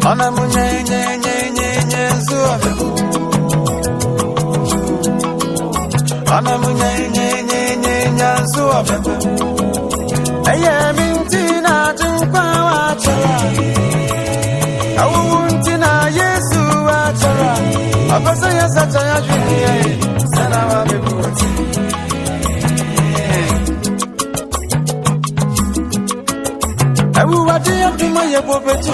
Ana munye zuabe. Ana munye zuabe. Aya mintina tunkwa wachara. Awuntina Yesu wachara. Abasa ya sacha ya juye. Sana wa bebuti. Awu wadi ya tuma ye bobetu.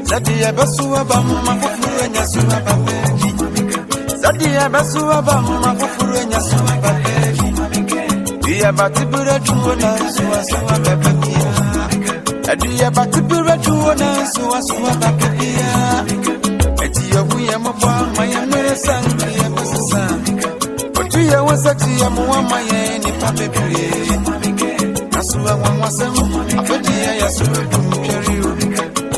Zadia basua bamma kufuru nyasua babe. Zadia basua bamma kufuru nyasua babe. Dia batibura tuona suwa babe. Dia batibura tuona suwa babe. Eti yabuye mabwa maya meresa ngiye basasa. Otuya wasati ya muwama ye ni pabe bire. Asuwa wamwasemu afedia ya suwa tumkeriu.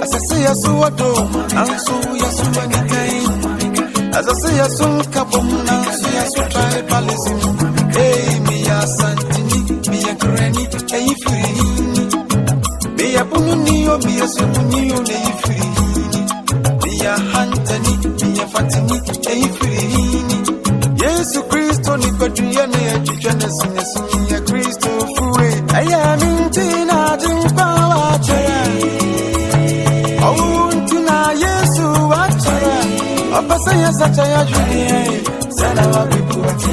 Asase ya suwado, nansu ya suwa nikai. Asase ya sunkabom, nansu ya sutrai palizim. Hey, miya santini, miya kreni, hey firini. Miya bununiyo, miya subuniyo, hey firini. Miya hantani, miya fatini, hey firini. Yesu Kristo ni paduya na ya chichane sinye ya Kristo fuwe. Aya mintina jimpa wachara. Awuntina Yesu wachara. Abasa ya sacha ya juye. Sana wa bibuati.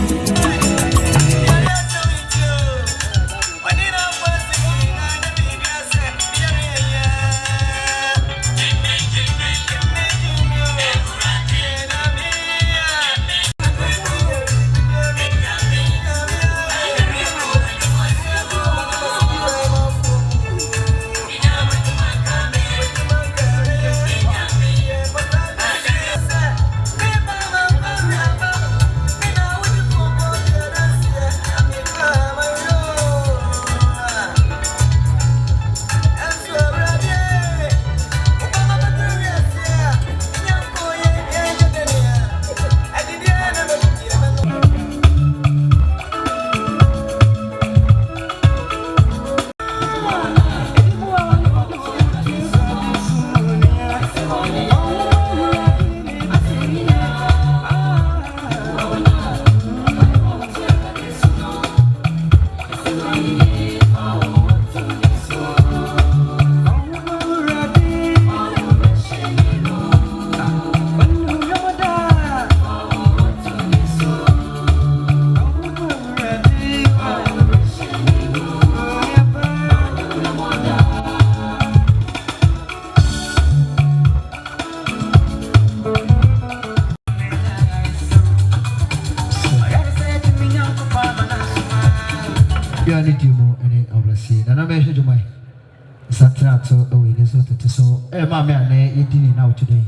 So, Maame ane yedini now today.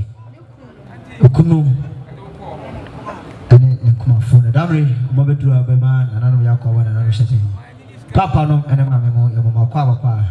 Ukunu ane nkuma phone. Damri mobedu abema ananu yakwa wana nanu shete. Papa no ane maame mo ya mama kwa papa.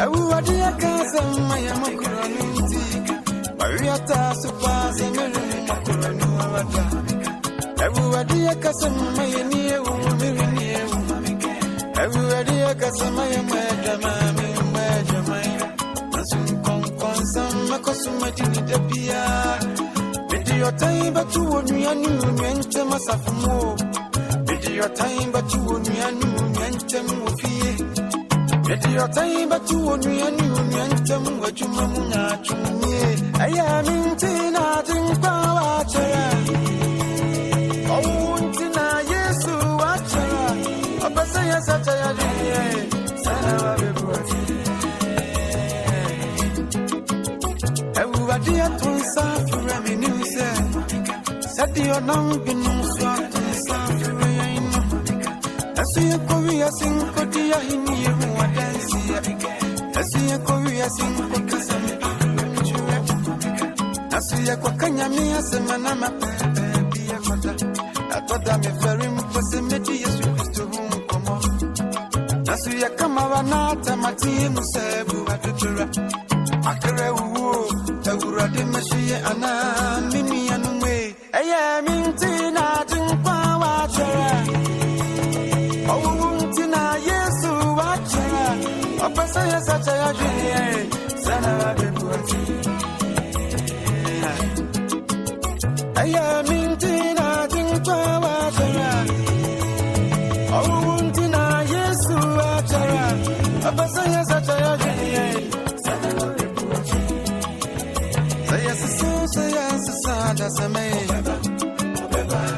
Everybody, I can say, my Samaya, Maame, Nasum Consum, Macosumati, the Pia. Your time, but you won't be a new mention myself more. Your time, but you won't be a new mention of fear. Your time, but you won't be a new mention what you mamma to me. I am in Tina, drink power. Oh, Tina, yes, watch her. A person is such a everybody at once after revenue said, Said your number no swat and suffering. I see a Korea sing Kodia in you, what I see. I see a Korea sing Kokasam. I see a Kokanya me as a manama be a mother. I thought I'm a very much a medias with the room come on. I see a Kamarana, my team said, Akere wo tawurade mashi ana mimi anume eye mintina tinkwa wa chere owuntina Yesu wa chere opesa yesa chere jwe sana wa bebuati eye mintina tinkwa wa chere owuntina Yesu wa chere opesa yesa chere jwe that's a man.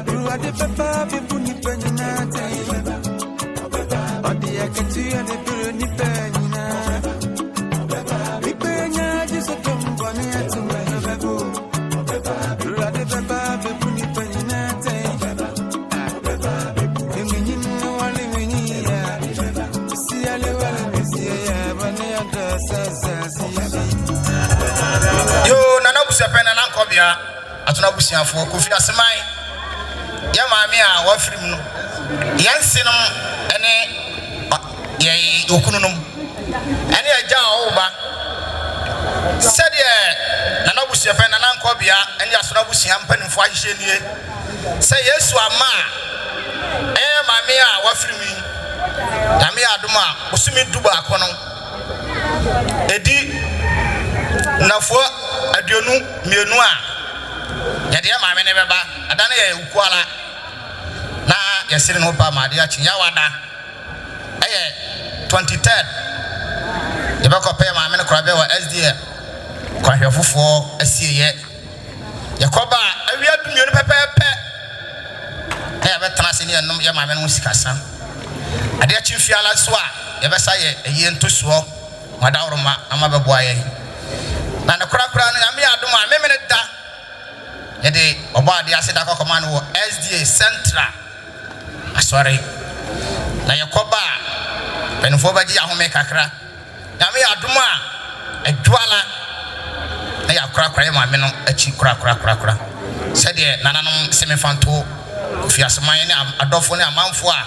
You are the papa, people need penny nothing. But the Akati and the Puruni penny. We penny just a dumb bunny to my level. You are the papa, people need penny nothing. You mean no one living here. See a little, see a yo, Nana Busapena and Uncobia. Atuna busiafo Kofiase man ya maame a wafrim no yansenum ene ye okununum ene agya oba sede Nana busiafe na nankobia ene asona busia mpanimfo ahye nie se Yesu ama maame a wafrim ya me adom a osumi duba akono edi nafo aduonu mienu a yade maame ne beba adane ye ukuala na yesire no ba maade a chinya wada eye 23rd yeba ko pe maame ne korabe wa SDA kwahwefofo asieye yakoba awia dumio ne pepepe ya betana se ne enum ya maame no sikasa ade a chimfiala so a yebesa ye eye ntosuo madawroma amabeboa ye na ne korakora no ame adom a memene da yede oba de aseda ko command wo SDA Central asori na yakoba penfo baji ahome kakra na me adom a adwala na yakora ma me no achi kora sede nananom semifanto Kofiase man ne adofo ne amanfo a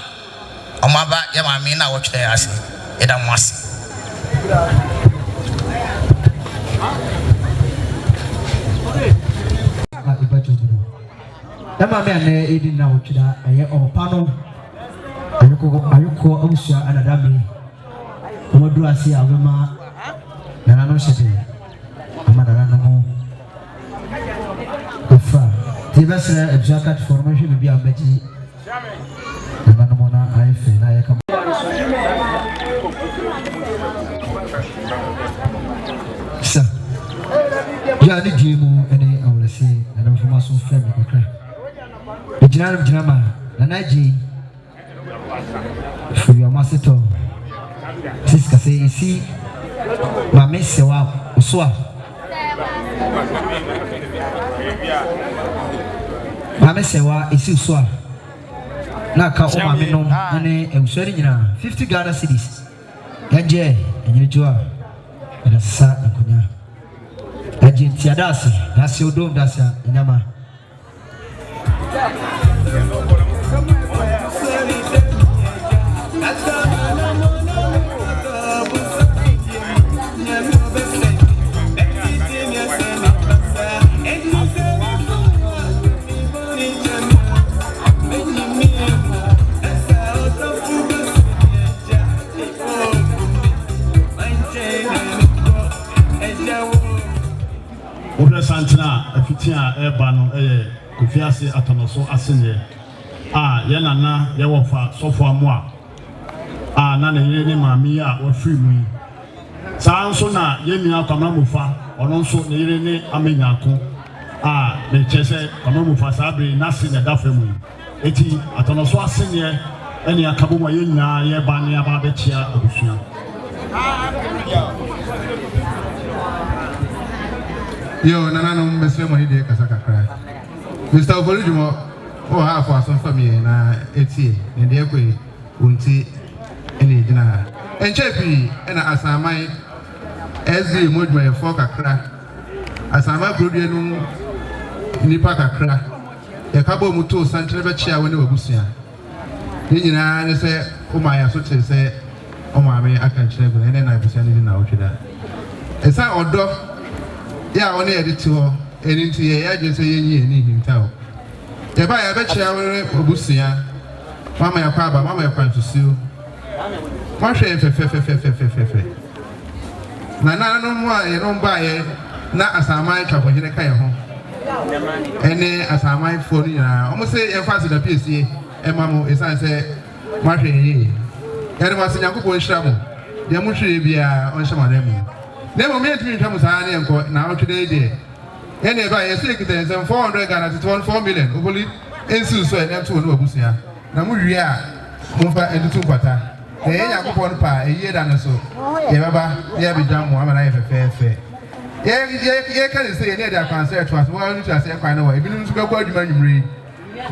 omaba ya ma me na wotwe ase eda mo ase Dama me ane edi na wotwida aye opano ayuko awusua anadame omodu ase awema nana no hyede amadara na mo ofa tibasra exact formation bi ambaji nana mo na aife na yaka sa ya ni diemu ene awlese nana mfuma so fem kakra Jinama, Nanaji, for your master. Siska say, see, Maame Sewa, Uswa. Maame Sewa, is Uswa. Naka, Maame no, and a Usherina, 50 Ghana cities. Ganje, and you joa, and a sa and Kunya. Ajin Tiadasi, that's your dome, that's a Inama. Kofiase atonoso asene ye nana ye wo fa sofo amoa na ne yire ne maame a wo firi mu saa nso na ye nua kwama mufa ono nso ne yire ne amenyako ne chese kwama mufa sabre na se ne dafa mu eti atonoso asene ene akabo mo ye nyina ye ba ne aba be chia abusua yo nana no mbese mo ni de kasa kakra Mr. Obolujumo o ha for some family na etie ne de ekwe unti ene gina enchepi ena asamai ezi modwa e for kakra asama produe no nipa kakra e kabo muto santre be chia woni wabusia ni nyina ne se o ma ya so che se o ma me aka nkyere go ene na abusia ni na otweda esa odo ya woni editi ho enti ye ya je se ye nyi ni himtawo ye ba ya be chia woni obusia mama ya kwa ba mama ya kwa ntusiu ma hwe fe na no mo a ye no ba ye na asamai twafo hene ka ye ho ene asamai fo ni na omo se ye fa se da piesie e ma mo esan se ma hwe ye ye ma se nyankopon hira mo de mo hwe bia on hye ma dem na mo me tumi ntwa mo saa ne enko na otwede de ene ba ye se kita se 400 Ghana to 1 million oboli ensu so ene to no abusia na mo hwe a mo fa entutu kwata e nyankopon pa e ye da no so ye baba ye bi dam mo amana ye fe ye can say near their concert was one to say kind of even to go adwuma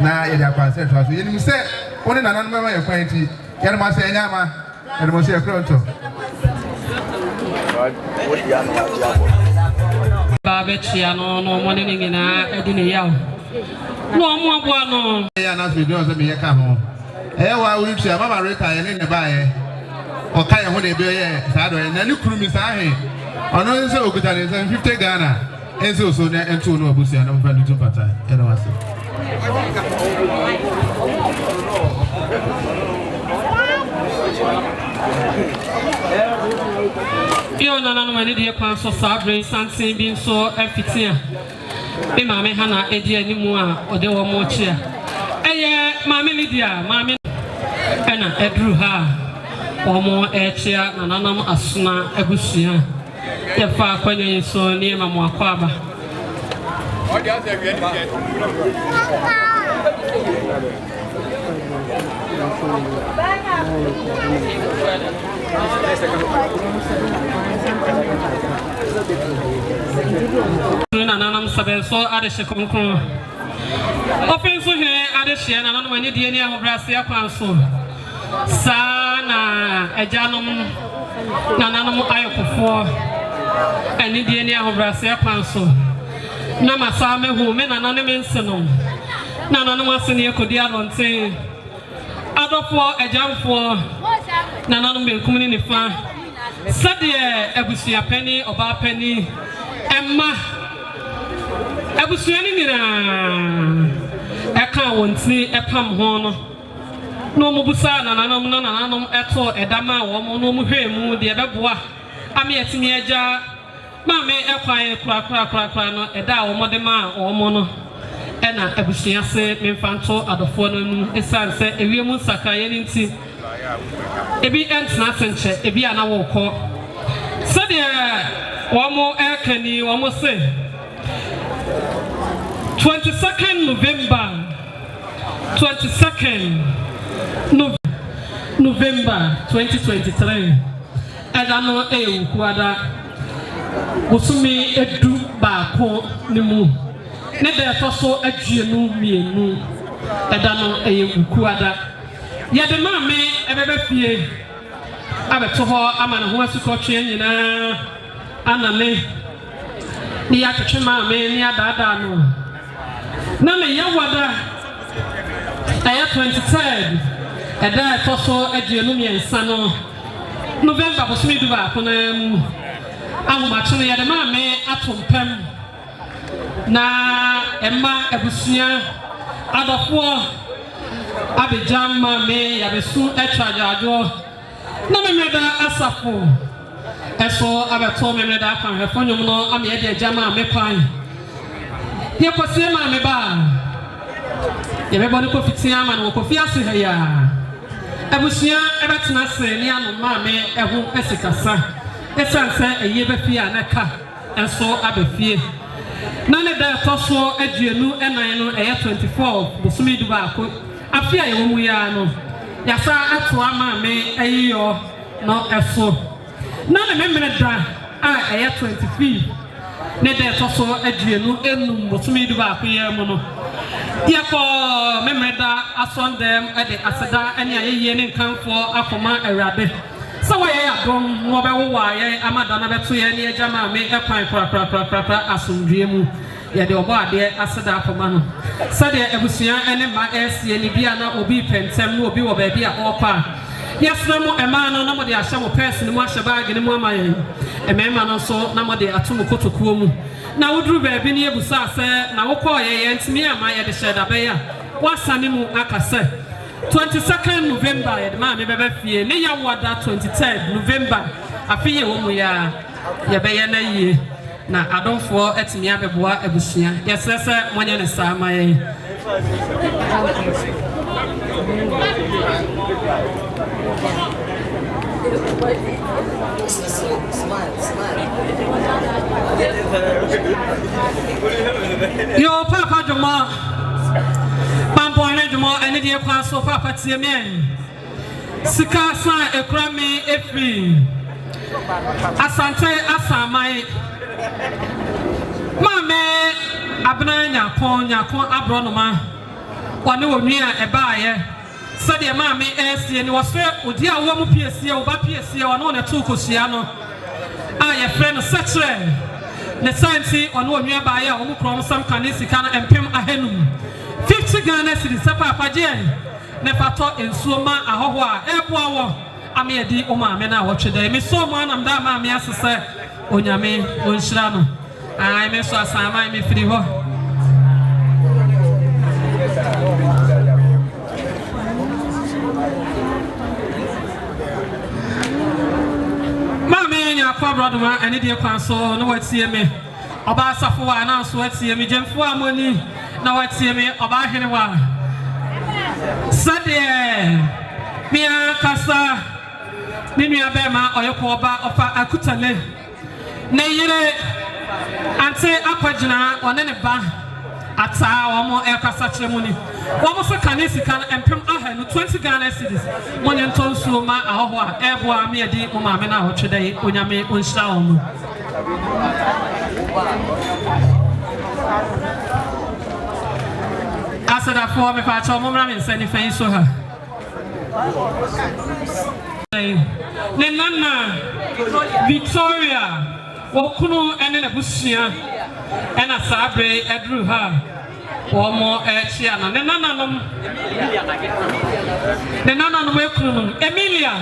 na ye their concert was you say one na nan mama ye kwanti ye ma say nyama ye mo say kronto Baba chia no mo ne ngina edi ne yawo no mo aboa no ya na so do so me ye ka ho wa uri tia mama reka ye ne ba ye o ka ye ho de be ye sa do ye na ni kuru mi sa he ono nse okuta ne 50 Ghana ense so ne ento no abusia na mfa lutu pata e na wase yo na no mani de kwan so sabre santen bi so afitia be maame hana edi animu a ode wo mo chia eye maame Lydia maame ena edru ha omo echia na nanam asuna abusia ye fa kwanya so ni Maame Akua ba na nanam sabe so ade shekonkon open so he ade hye na nanam ani die ni ahobrase akwan so sana ejanom na nanam ayokofo ani die ni ahobrase akwan so na masa mehu me na nanam ensenom na nanam asene ekodi alonten adofo ejamfo na nanam benkum ni nifa sade ebusia pani oba pani emma ebusia ni nyina eka wonti epam ho no mo busa na nanam eto edama wo mo no mo hwe mu de beboa ame etimi agya maame ekwan kura no eda wo mo de ma wo mo no ena ebusia se memfanto adofo no nu esanse ewiemu sakaye ni nti ebi entna senche ebi ana wo ko sade wo mo ekani wo mo se 22nd November 2023 edano kuada usumi edu baako nimu ne de toso aduenu mienu edano kuada ya de maame ebebe fie abeto ho ama ne ho asukotwe nyina anane ni ya twetwe maame ni adada no na me yawada aya 23rd eda toso aduenu miensa no November bosumi du baako na mu ahumacho ya de maame atompem na emma ebusia adofo abejam maame ya besu etwajajo na memeda asafo eso abeto memeda kan hefonyum no ame de jama me kwan Ye Kosie Maame ba. Ye be boni Kofiase ama no Kofiase ha ya. Ebusua ebetena se ne anu maame ehu esikasa. Esanse eye be fia na ka enso abefie. Na ne da toso aduenu enan no eye 24 bosumi du ba ko. Afia ye wo mu ya no. Yasa ato maame ayiyo no eso. Na ne memre da a eye 25 ne da toso aduenu enum bosumi du ba ko ye mu no. Yako memreda asondem ede aseda ene ayeye ne nkanfo akoma awrade so we ya dom no be wo waye amada na beto ye ne agya ma me ekwan pra asomdue mu ye de obo ade aseda akoma no so de ebusua ene ma esie ne bia na obi pentem no obi wo ba bia okwa yesna mo ema no na mo de ahye mo person mu ahye bag ne mu amaye emema no so na mo de atomo kotokuo mu na wudru ba bi ne ebusa se na wokọ ye ntimi ama ye de sheda be ya wasane mu akase 22nd November ye de ma me bebe fie ne ya wada 23rd November afiye wo mu ya ye be ye na yie na adonfo etimi abeboa ebusua yesese monye ne sa ama ye Yo papa Juma Pampoine Juma ene die kwa so papa tie me Sika san ekrami efi Asante asamai Mame abna nyakon abronoma Wane onua ebaaye Sade mame esie ni wose odi a wo mu piesie wo ba piesie ono ne tu kosia no a ye friend setre ne santi ono onua baaye a wo mu krom sam kanisika na empem ahenum 50 Ghana cedis papa je ne fato ensuoma ahoho a eboa wo ame edi o mame na wotweda me so mo anam da mame asese onyame onhyira no ai me so asama me firi ho Akua Boatemaa ene de kwan so na watie me oba asafo wa na so watie me jemfo amoni na watie me oba hene wa sade mi akasa mi nua be ma oyeko oba ofa akutale na yire ante akwagina one ne ba ata omo ekasa chemuni omo so kanisika na empem ahanu 20 Ghana cedis monye ntonsuo ma ahoho a eboa me edi o maame na hotwedai onyame onhyira omo asada fo me fa cha omo mra me nsani fan so ha ne nana Victoria wokunu ene na busua ena sabre edru ha omo echia na ne nananom ekunu Emilia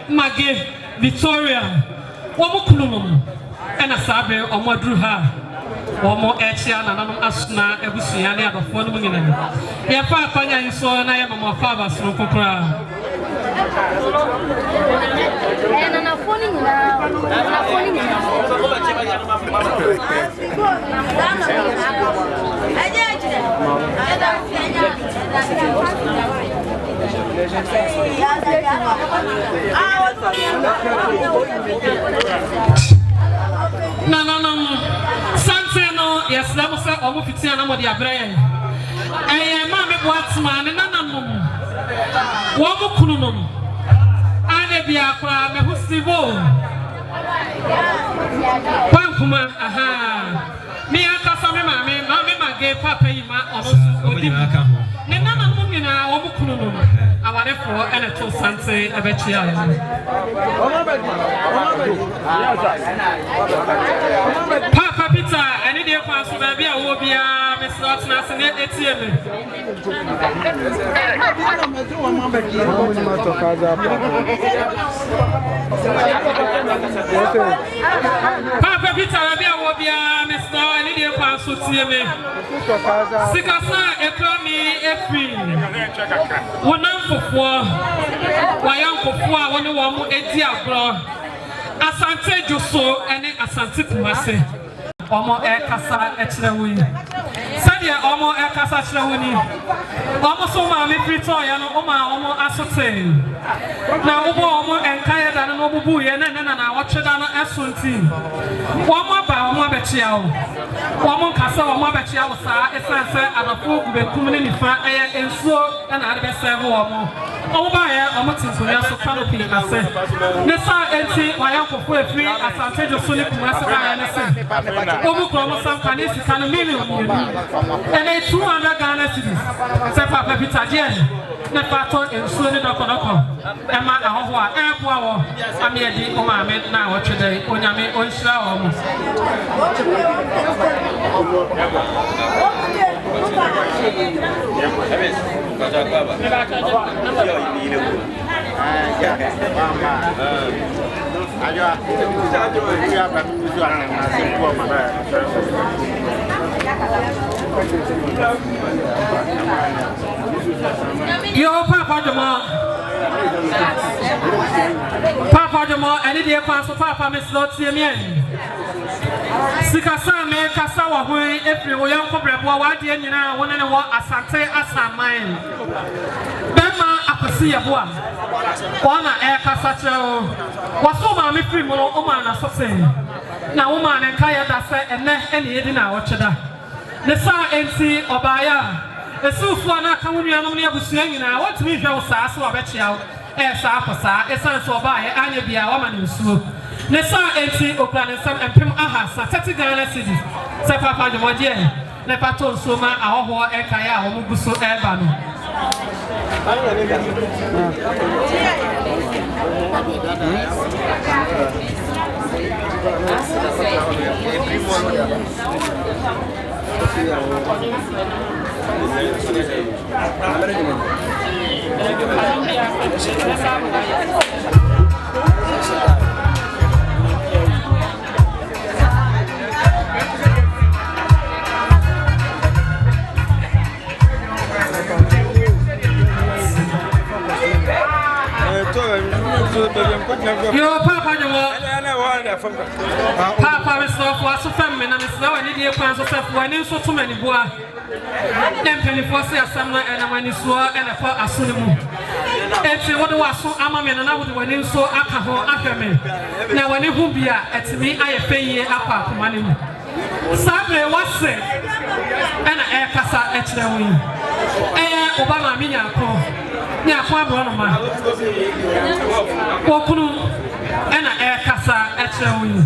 Mage Victoria omo kununum ena sabre omo edru ha omo echia na nanom asuna ebusua ne adofo no nyina ye fa apanya nso na ye mama fa abasoro kokora na phone no something no yes na mo say omo fitia na mo de abrɛ Maame Boatemaa ne nananum wo mo kununum ane bia kwa me husibo Pankuma aha mi akasa me maame mage papa yi ma ono odi ne nananum nyina wo mo kununum awarefo ene to sante abechia Papa Peter ene de kwa so ba bia wo bia me slot na se ne etie Papa Peter bia wo bia me slot ene de kwa so tie me Sikasa ekrami efi wonamfofo wayankofo a woni wo mu edi agro asante joso ene asante kumase omo kasa ekire wo yi Sadia Omo Ekasa Chawuni. Almost so my frito, and Oma Asote. Now, Omo and Kaya than an Obu, and then I watch it on a team. One more by Oma Betiao. One more Casa Oma Betiao, as I said, and a folk with community and so and I best serve Omo. Over Omotin Kuyaso Canopy, I said. Nessa NT, my uncle for free as I tell you, Sonic Massa and I said, Omo Chromosom Canisi can a million. And a 200 Ghana cities. Sepa Peter Jen. Nepato and Sunny Dokonoko. Emma Ahoa, Airpower. Amiadi Omame now today. Onyame Onsha. Yo, Papa Jama, any day pass for Papa Miss Lord Simeon. Sikasa me Kasawa, who every young couple of what you know, one and one Asante Asa mine. Bema Apasia Boa. Wana Air Casacho was so mammy free mono Oman assassin. Now, woman and Kaya Dasa and any Edina Ochada. The Sa NC Obaya. The Sufana Kamunia was swinging. I want to meet your sass or bet you out. Sapasa, a son so by Anabia, woman in Sue. Nessa NC Oakland and Pim Ahas, 30 Ghana cities. Sepapa de Modier, Nepato Soma, Ahoa, Ekaya, Muguso, Erbano. Yo, Papa, Papa, was so feminine, and it's now an idiot plans of when you so too many bois. Then Penny Fossey, a summer, and a man is swore and a pot as soon. And say what was so amaman and I would when you saw alcohol after me. Now, when you will be at me, I pay ye up money. Sabre was sick, and I air cassa at the wing. Obama, Minyako. Yeah, Fabronoma. Okunu and an air cassa at the wing.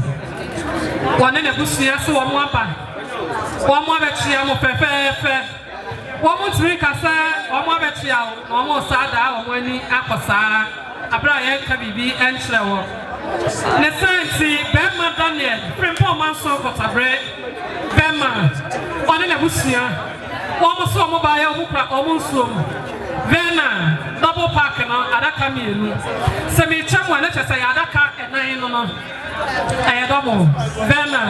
One in a bushia, so one more. One more bet you am fair. One more drink cassa, one more bet you, one more sada, or when you apasa, a Brian Kabibi and Shrew. Let's see, Bema Daniel, Primpo Manso got a bread. Bema, one in a bushia. One more summer by a hookah almost soon. Vena, double parking on Adaka Mill. Semi Chamwa, let's say Adaka at 9 on a double. Vena,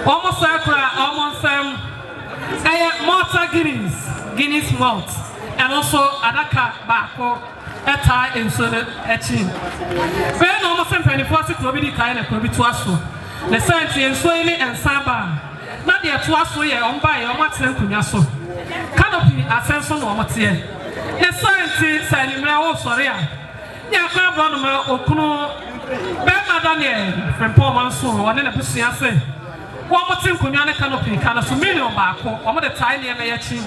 almost Sakura, almost Malta Guinness malt, and also Adaka Bako, Eta inserted etching. Vena almost 24 could be kind of could be twasso. The Santi and Sway and Saba. Not the twasso on by or Martin Cunyaso. Canopy, a sense of Matier. The scientists and Imao Soria. Yeah, Cabronoma Okuno Bema Daniel from Paul Manso, one in a Pussiase. One more thing, Kunyana Canopy, Canasumino Bako, one of the tiny Mayachi.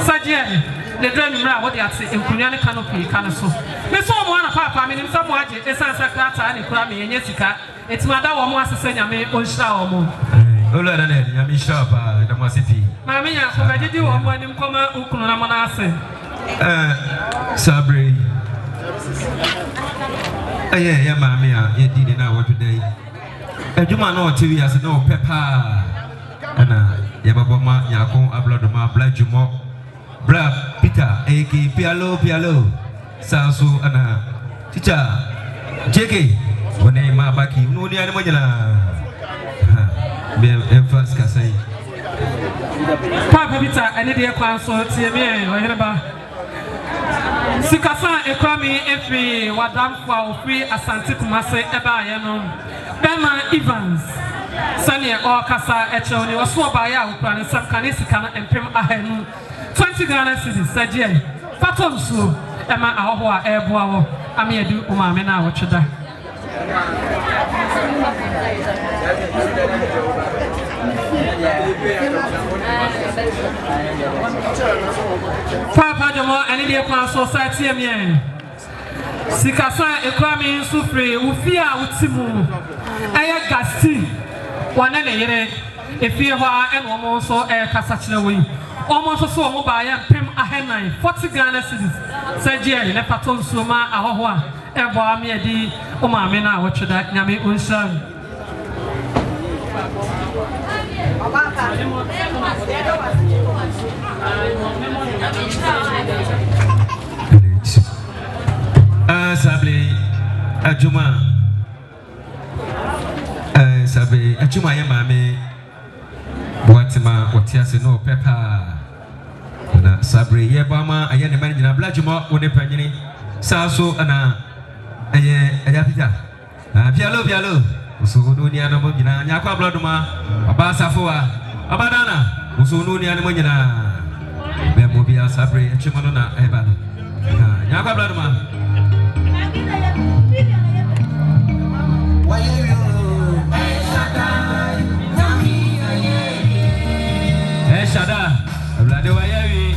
Sajian, the dream round what they are saying in Kunyana Canopy, Canaso. There's someone, Papa, I mean, in some way, it's Sansacrata and Krami and Jessica. It's Madame Wamasa Sename, Onshaw. Ola na nene, yami shapa, na mwasipi. Maame Akua, did you want when you come out Ukuna Manase? Sabre. Yeah, Maame, you did now what today. You man know 2 years no pepper. And Yababoma, Yako, Abladoma, Blajumo, Bra Peter, A.K. Pialo, Sasu, and teacher, J.K. When they ma baki, no, the animal. Papa Peter, I need your counsel. See me, I hear about Sikasa, Ekwami, Efi, Wadam for free Asante Kumase, Eba, Bema Evans, Sanya or Casa Echoni or Swabaya, Plan and some Canisicana and Prim Ahenu 20 Ghana cities, Sajay, Fatom Su, Emma Ahoa, Airboa, Amiadu, Umamena, Wachada. Papa Jamo, and India Plan Society, Amien. Sikasa, Ekwami, Sufre, Ufia, Utimu, Aya Gasti, one and a year, if you are and almost so air Casachaway. Almost so mobile and Pim Ahenai, 40 Ghana cities, Sajay, Lepaton Suma, Ahoa, Eva Miadi, Umamena, Wachada, Yami Unsan. Sabli Ajuma Sabi Ajuma Maame Boatemaa Kofiase no Pepper na Sabri Yebama ayane man nyina Blajuma woni panyini saso ana ayapita bialo usunu ni ana mo nyina nyakwa Bladuma abasafo abadana usunu ni ana mo nyina bembo bia Sabri Ajuma no na eba nyakwa Bladuma Shada, Blade Wayawi.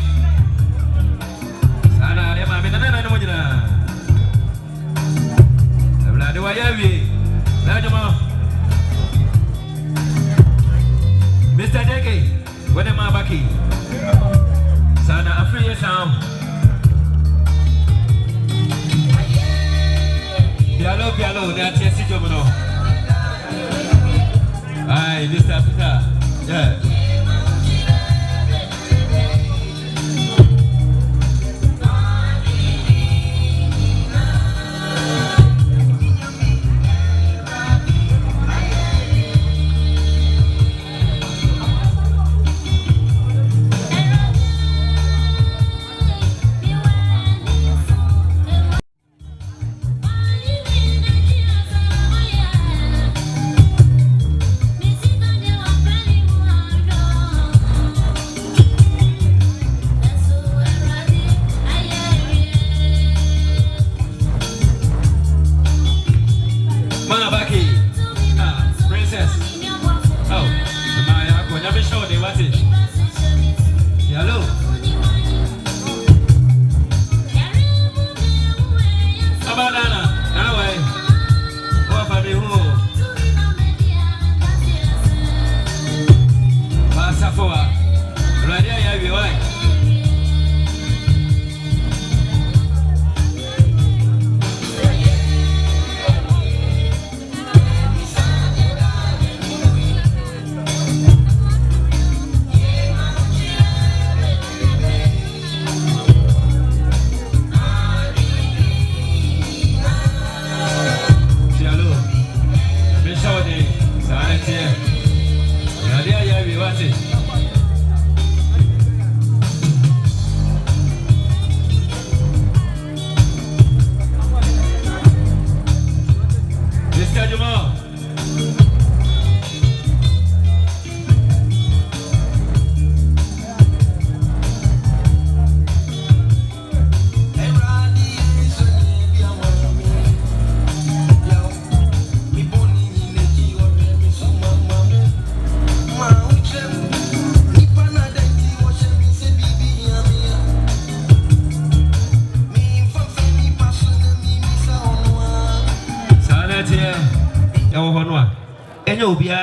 Sana, Emma, Minana, no Mujina. Blade Wayawi. Lajama. Mr. Jackie, when am I back? Sana, a free sound. Pialo, that's a situation. Aye, Mr. Peter. Yeah.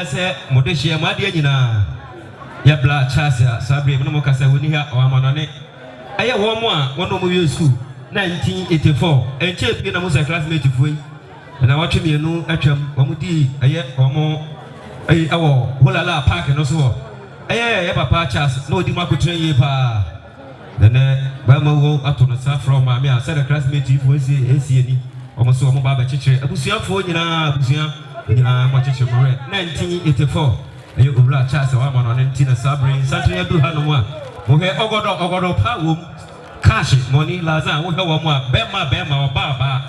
Say, Modeshia, Madiana, Yabla Chasa, Sabri, Nomocasa, Winia, or Amanone. I have one of you, 1984, and champion was a classmate of we. And I watch me a new atom, Omudi, a year or more, a hour, Walla Park and also. Eh, Papa Chas, no Dimaco train pa. Then, Bama woke up on a south from Mamma, said a classmate if we see ACN, almost so mobile teacher, a Busia for Busia. 1984. You will black chance of one on Tina Sabri, Santia Duhanua. Okay, Ogodo Pawum, cash, money, Lazan, we have one more, Bema, or Baba.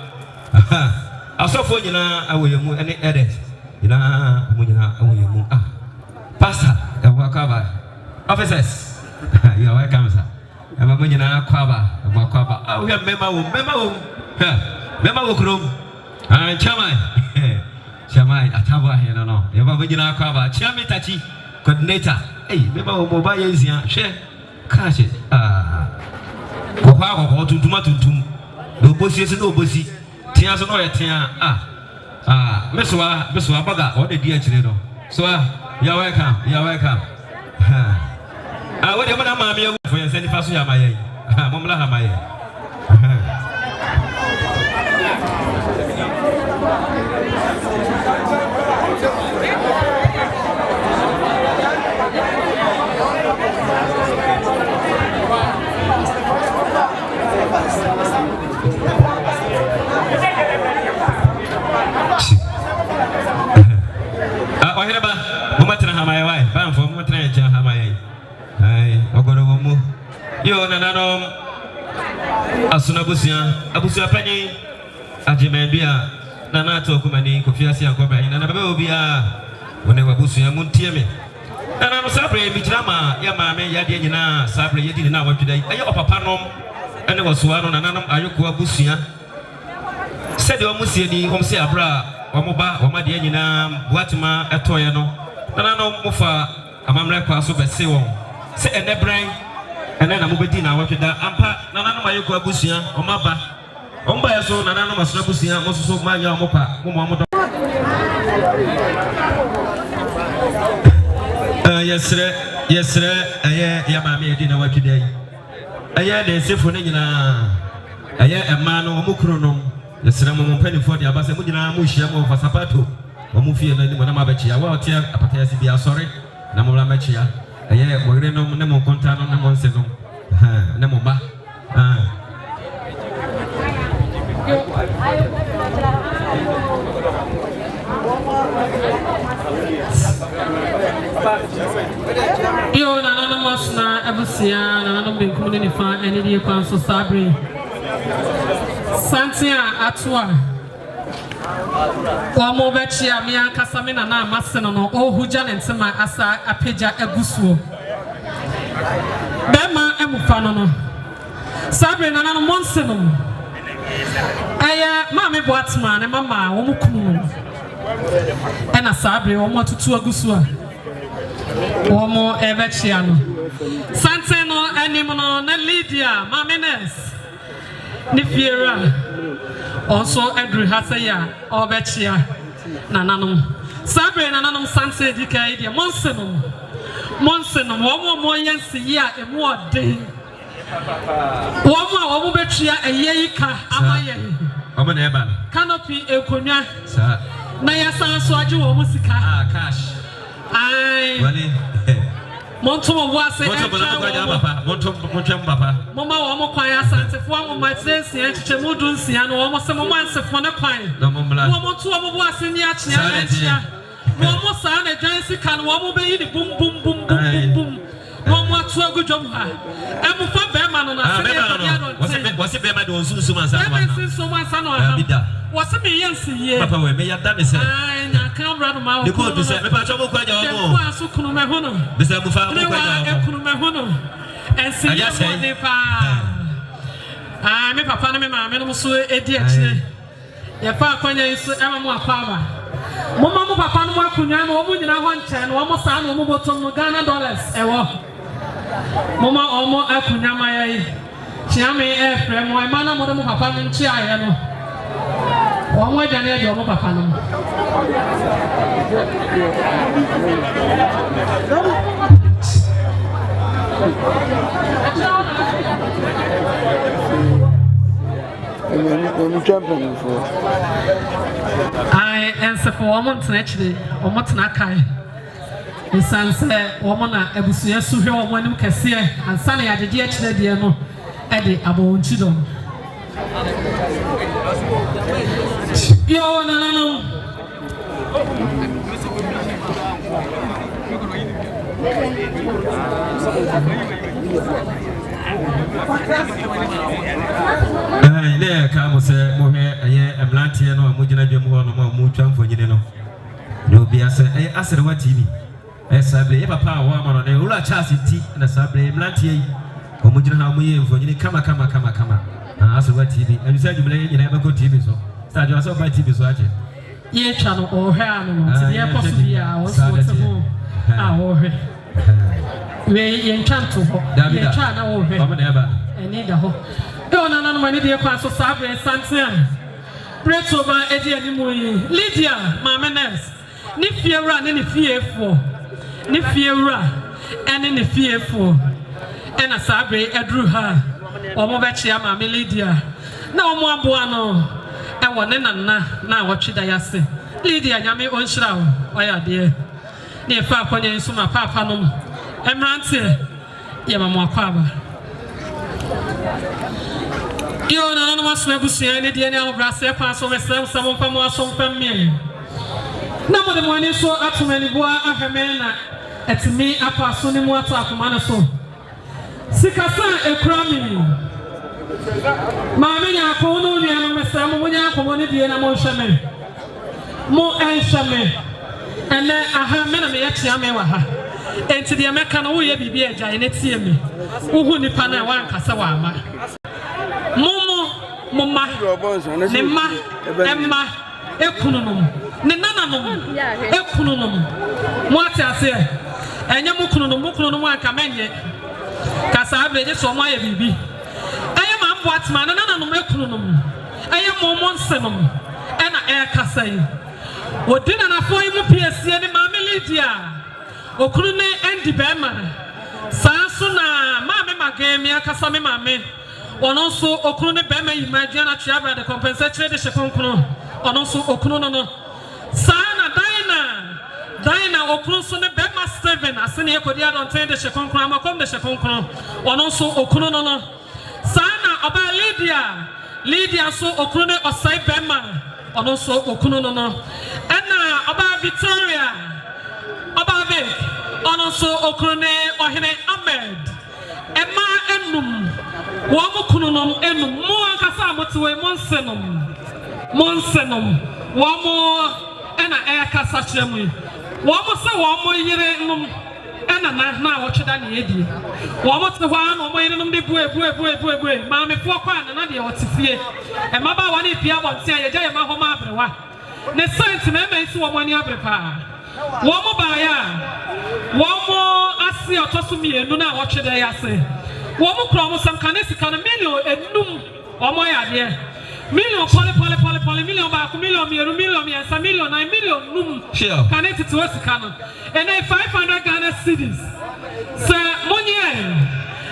I saw for you now, I will move any edit. ina munyina awoyemu pastor Kwaba officers you are welcome sir munyina Kwaba we have member wo krom Chamai ataba here no you have munyina Kwaba chairman tachi coordinator member wo mobile yezia hwe cash ko tuntum no bosi ese no bosi tia so no yetia meswa baga o de dia chire no so you are welcome we de mana maame awu for yen send faso ya maye momla ha maye Ohireba mumatena hamaye wai bamfo mumatena eja hamaye ogoro womu yo nananom asuna abusia panyi ajemendua nana to kumani Kofiase ankoba ina na baba obia wone wabusia muntie me nana no sabre bi kirama ya maame ya de nyina sabre ye di na wadwedai aye opapa nom ene wosoa no nananom ayoko abusia sede omusie ni homse abra omoba omade nyina Boatemaa etoye no nananom mufa amamre kwa so bese won se enebran ene na mobedi na wadweda ampa nananom ayoko abusia omaba omba yeso nananom asra abusia mososo manya omopa momo yesre aye ya maame edi na wadweda aye de sefo ne nyina aye ema no omukro no yesre mo mpani for dia base mo nyina mo hia mo fasapato mo fie na ni mo na mabachi ya wa otia apata yasi bia sorry na mo la machi ya aye mo gre no ne mo konta no ne mo nse no ne mo ba yo nana masna abusia nana benkum ne fa ene die kwan so sabre santia atwa wamo bechia mi ankasa me nana amaseno no ohuja ne ntema asa apeja agusuo bema emufa no sabre nana no monseno aya Maame Boatemaa ne mama wo mukunu ena sabre wo motutu agusuo womo ebechia no santeno anim no na Lydia Mamenes ni fiera also Edru Hasaya obechia nananom sabre nananom sanse dikai dia monseno womo yensi ya emu ode womo bechia eyika amaye omo na eba canopy ekonwa sa na yasan so age wo musika cash ai monto wo ase monto papa mama wo mo kwan asante fo wo matsensi encheche mudu nsia no wo mo se mo mansefo ne kwan wo mo to wo bo ase ni achia achia wo mo sa na dwansi kan wo mo be yi ni bum wo mo to agudwom ha emu fa be ma no na se wose be ma de onsunsu mansa no ha bida wose me yensi ye papa we me ya da me se ai na kan brado ma wo ko do se me pa cho mo kwa ja wo mo asu kunu me hono be se mu fa mo kwa ja wo kunu me hono ensi ye mo de pa me papa ne me maame no so edi akire ye fa akwanya isu ema mo akwaba mo papa no mo akunwa no mo nyina ho nche no mo sa no mo botom no Ghana dollars ewo mo omo akunwa mayi chiame efre mo ema na mo de mo papa no nchi aye no omo jane de mo papa no I answer for woman actually, or what na kai. The son said, woman, I was yes to hear one who can see, and Sunny at the DH, dear no, Eddie, about children. Yo, no. There, come say, Mohe, a year, a blantier, no, Mujina Jim, no more, Muchan for you know. no be as a TV. Sabre, papa, woman, and Ula Chasity, and a sabre, Blanty, Homogena, we for you, come. As a TV, and you said you never go TV, so start yourself by TV, so I Ye channel or hair, possibly I was we enchant to her, channel over, and need a hole. Don't know when you pass so sabre and Sansan. Breaks over Eddie and Lydia, Mamma Ness, Nifia run any fearful. Nifia and any fearful, and a sabre drew her, or Mobachia, Mamma Lydia. No more buano, and one and now what should I say? Lydia, Yami on shroud, why dear? Near Papa and Suma Papanum, and Rancy, Maame Akua. You know, no one was saying any DNA of Brassier pass over some from more song from me. Now, the money so up to many boy, at me, a person in water of Manaso. Sikasa a crummy. Maame Akua no near Mr. Monia for one of the animal shaman. More and shaman. And then I have many Yamaha. And to the American, who ye be a giant, see me. Who Nipana one Casawama. Mama, Nema, Emma, Ekunum, Nenanum, Ekunum. What I say, and Yamukunum, Kamenge, Casabe, just for my baby. I am a Boatemaa, and Nanum Ekunum. I am Monsenum, and I air Cassay. What didn't I for you, PSC, and Maame Lydia? Okrune and the Bema. Sansuna, Maame Magamia, Casame Mame. Also, Okrune Bema, imagine a Chiaba, the compensatory, the Shakonkuno. Also, Okruno. Sana, Dina, Okrusune Bema Steven, as Senia Kodia don't take the Shakonkrama, come the Shakonkuno. Also, Okruno. Sana, about Lydia, so Okrune or Sai Bema. Also, Okruno. And about Victoria, about Vic, also Okrune or Hene Ahmed. Emma Enum. Wamukunum enum more casamoto monsenum one more and a air casachemi one more say one more year and a now watch than Eddie. One more the one or waiting the boy, Mammy Fokwan and Nadia what's fear. And Maba one if you want to say a giant Mahoma. The sense makes one year prepare. One more buyer, one more I see or toss to me and do not watch it. I say. One more promise some canesi can a million and noom or my idea. Million poly million back, million, some million, 9 million noom connected to us canon. And then 500 Ghana cities. Sir Monier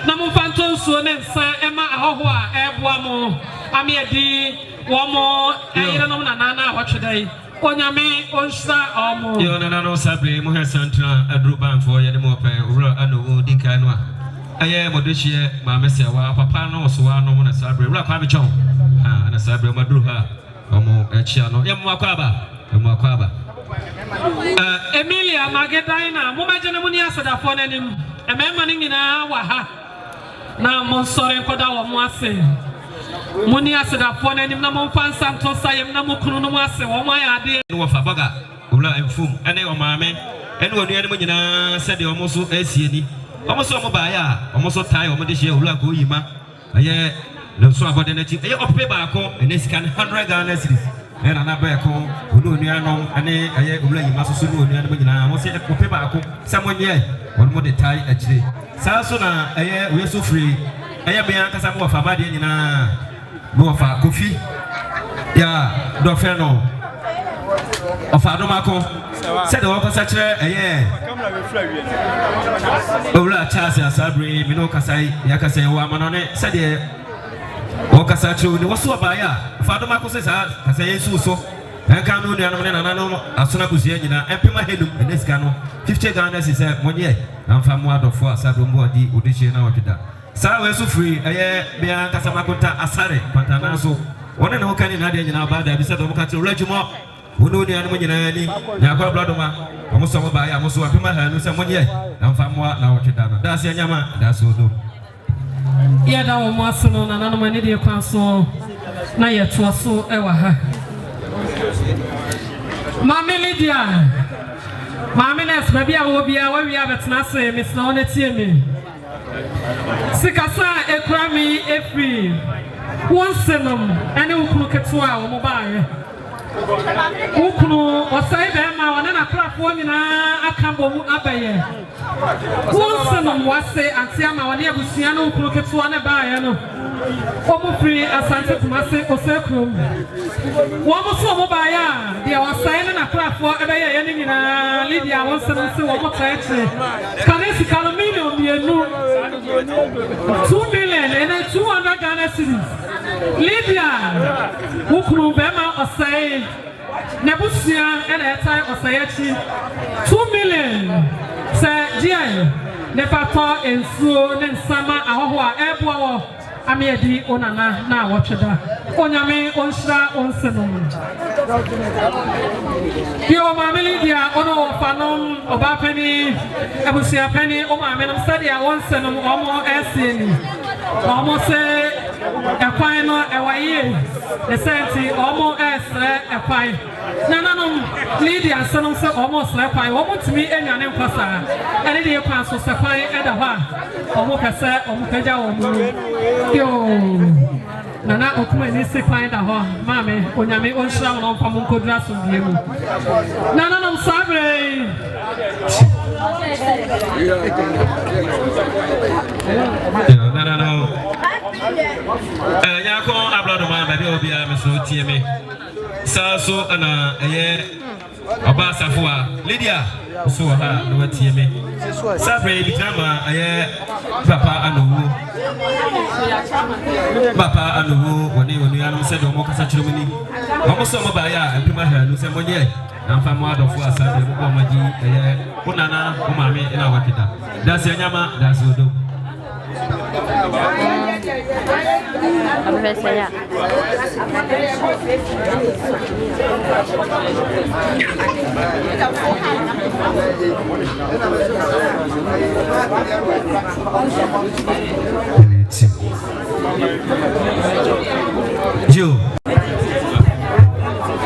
Namufanto Sunan, Sir Emma Ahoa, Ebuamo, Amiadi, one more, and Nana, watch today. Onyame, Onsa, Omo. You know, Sabri, Moha Santra, a Druban for Yadimope, Ura, and Udikanoa. I am what this year, my messia, Papa no, so I know when a sabre, Rapami Chong, and a sabre Madruha, or more a channel, Yamuakaba. Emilia Magadina, Momajamunia said upon him, a man in our now Monsore Koda or Moise. Munia said upon him, Namon Fan Santos, I am Namukunumase, or my idea of a baga, Ula and Fum, and they were Mammy, and when the enemy said the almost ACD. Almost so buyer, almost so tired of this year, Ula Goyima. I no so about anything. I up paper and this can 100 Ghana cities. And another call, who do near no, and I Ula must soon near the beginning. I must say a paper, someone yet, one more the tie actually. Sarsona, we are so free. I am Bianca some of Abadi in a more of a coffee. Yeah, Dofeno of Adomako. Said the worker such a Ola Chasa Sabri, Minokasai, Yakasai, Wamanone, said the Okasachu, was so buyer. Father Marcos says, I say, so. I can't do the Anano, Asunakusiana, and Pima Hedu, in this canoe. 50 Ghana is 1 year. I'm from one of 4 Sabumodi, Udisha, now to that. Sarah so free, a year, Bianca Samakuta, Asare, Pantanaso. One and all can in Nadia in our bad, I said, Okachu Regiment. Who know the animal in any Yaka Bladoma, almost some by almost a Pima and someone yet. I'm from what now to that. That's Yama, that's all. Yeah, that was Marcelo and another man in the council. Now yet was so ever. Maame Lydia. Maame Ness, baby, I will be away. We have a tenacity, Miss Nona Tiemi. Sikasa, a crammy, a free. One senum, and you cook at 12 mobile. Ukunu, or say them, and a crap woman, a cambo abaye. One senum was say, and Siama, and Yabusiano, cook at 1 a buyer. Omo free asante kumase osekrum. Womo so mo baya, dia wasaina na krafo ebeye yeni nyina Lydia wonse se womo taeche. Kanesi kalomino mienu 2 million and 200 Ghana cedis. Lydia ukuru bema osai nebusia and etai osayechi 2 million. Se dia ne pato ensuo ne nsama ahoho a eboa Amiedi onana na watchada. Onyame onshra onsenum. Yo mameli dia ono fanom obapeni ebusia peni o mamenom sadia onsenum omo eseni. Omo se ekwan no ewaye. The senti omo esre ekwan. Nananom Lydia senum se omo sre ekwan. Omo timi enwane nkwasa. Ene de ekwan so sekwan eda ha. Omo kase omo kaja omo. Yo Nana okuma ni se kwan da ho mame onyame onhira mo nfa mo nkodura so biemu Nana no sabre Nana no nyako ablodo ma ba bi obi a me so tie me sa so ana eye oba safoa Lydia so ha no watie me sabre bi drama eye papa anowo Papa anuwo woni anu se do mo kasa chiro ni mo so mo ba ya empima ha nu se mo ye na mfa mo adofo asabe mo bo maji kunana mo mame ina wakita da se nyama da se odo Abesaya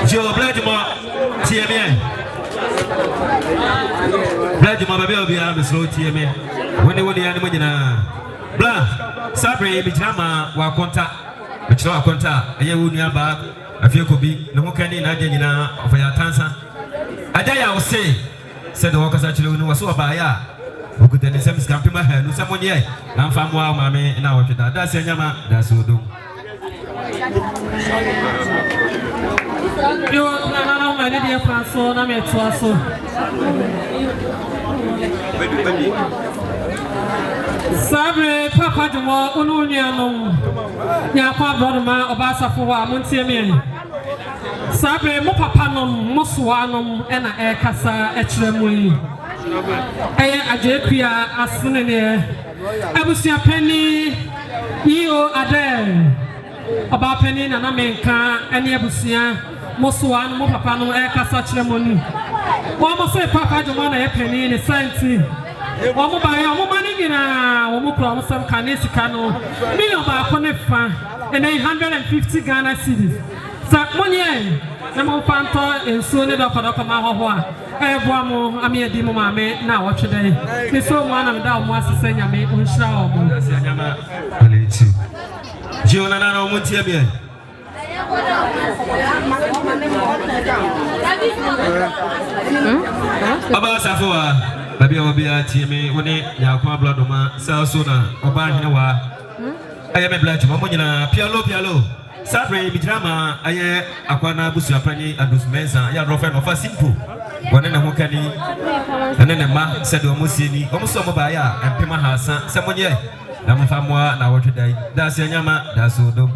Joe, Bladimore, TMN. Bladimore, baby, will be on the slow TMN. When they were the animal, Blah, Sabre, Bijama, Wakonta, which are Conta, a year would nearby, a few could be no more candy, Nadina, of your tansa. A day I will say, said the workers actually was so by ya. Who could then send scampi my hand with someone yet? I'm from wow, mammy, and I want to that. That's a yama, that's who do. Yo Nana my dear Franco na me toaso Sabre papa demo onu nuanom nyakwa brother obasafo wa montie me Sabre mo papa nom mo soanom e na e kasa e kire mu yi eye agekua asene ne abusia pani yo ade oba pani na na menka ene abusia Mosuan mo papa no e kasa kire mo ni wo mo se papa demo na e pani ne santi wo mo ba ya mo mani gina wo mo kro mo sam kanesi kano million ba ko ne fa and 150 Ghana cedis sa monye na mo fanto enso ne dokodo ma ho ho a e boa mo amiedi mo mame na wo twede ni so mo na me da mo asese nyame onhira wo mo nyama aleti Jiona na no mutie bia Aba safoa baby obi atie me woni yakwa bladoma sa so na oba hene wa aye me black mo nyina pialo Sabre bi drama aye akwana busu apani adus mensa ya rofe no fa simple woni na ho kani ene ne ma se do mo sieni o mo so mo ba ya empema hasa se mo nye na mo fa mo na wo twedai da se nyama da so do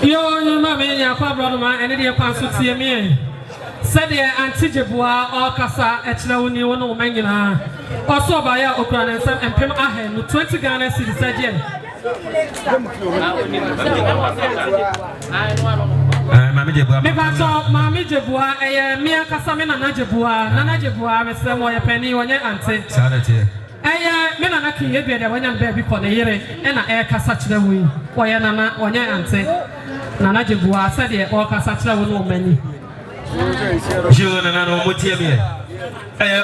Yo nyama me yakwa bladoma ene de kwa so tie me said the anti-Jebua or Casa Echeloni one of Mangina. Also by our Ukraine and Pim Ahen, 20 Ghana city said, Mammy Jebua, a mere Casamina Najebua, Nana Jebua, Mr. Moya Penny, one year auntie. Aya mena na kiye bia de wanya baby ko ne yere e na e kasa kire wi wo ye nana wanya ante nana Jebua said e o kasa kire wo no mani June and I know what you mean.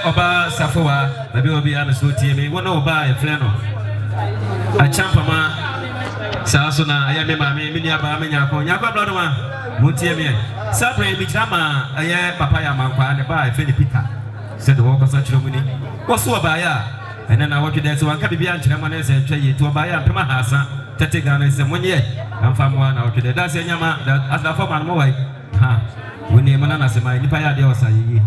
Oba Safoa, maybe will be honest with you. One over a flannel. A champama. Sasona, I am a Minia Bamina, Yaka Bladoma, Mutiamia. Sabre Bijama, I am Papaya Manqua and buy Filipita, said the walk of such a winning. What's so by and then I want to dance one Caribbean Germanes and try to buy a Pamahasa, Tatigan is 1 year. I'm from one out to the Dasanyama that as the former Moai. Ha, when the Manana Sema, Nipaya de Osai.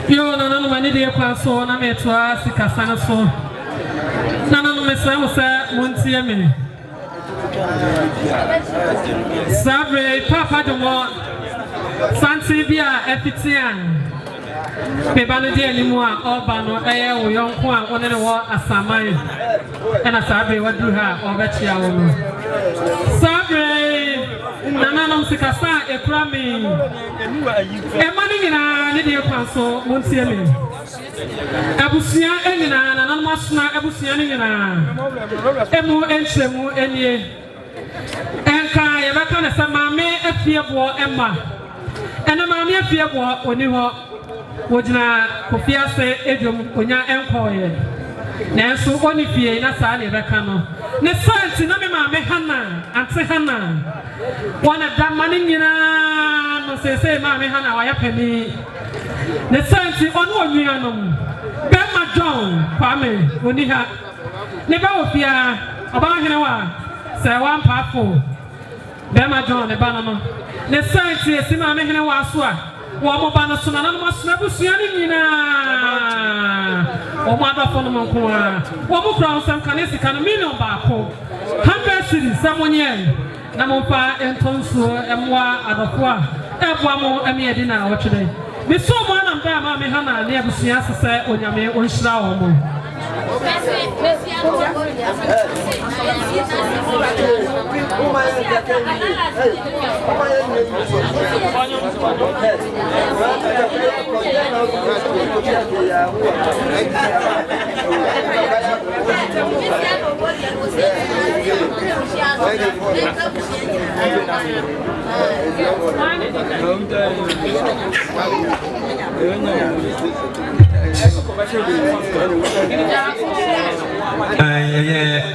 Yo, no, many dear Paso, and I met to ask the Casana so. None of my son was Montiemi. Sabre, Papa de Mont, Santibia, Epitian. Pebanadi anymore, Albano, Air, or young Juan, one in the war, a Samai, and a Sabre, what do her, or Betcha. Sabre, Nanam Sikasa, a crummy. A money in a little council, Monsiemi. Abusia, and Nanamashna, Abusianina. Emu and Shemu, and ye. And Kai, ever can a Samame, a fear war, Emma. And a mammy, a fear war, when you are. Wojina Kofiase Edom Konya Employer. Nanso oni fie na saa ne beka no. Ne santi na me Maame Hana, ante Hana. Wana damane nyina no sese Maame Hana wa ya pani. Ne santi ono onwianom. Bema John Kwame oni ha. Ne ba ofia oba hene wa se wan pafo. Bema John ne ba no. Ne santi esi Maame hene wa so a Wamobana Sunana Masnabusianina Omada Fonomonkua Wamukra some Kanesi Kanamino Bako 100 cities, someone yen Namopa and Tonsu Emwa Adapua Ebwamo Emiadina or today. The so one and Bama Mehana near Busiasa said when Yame Unshraw.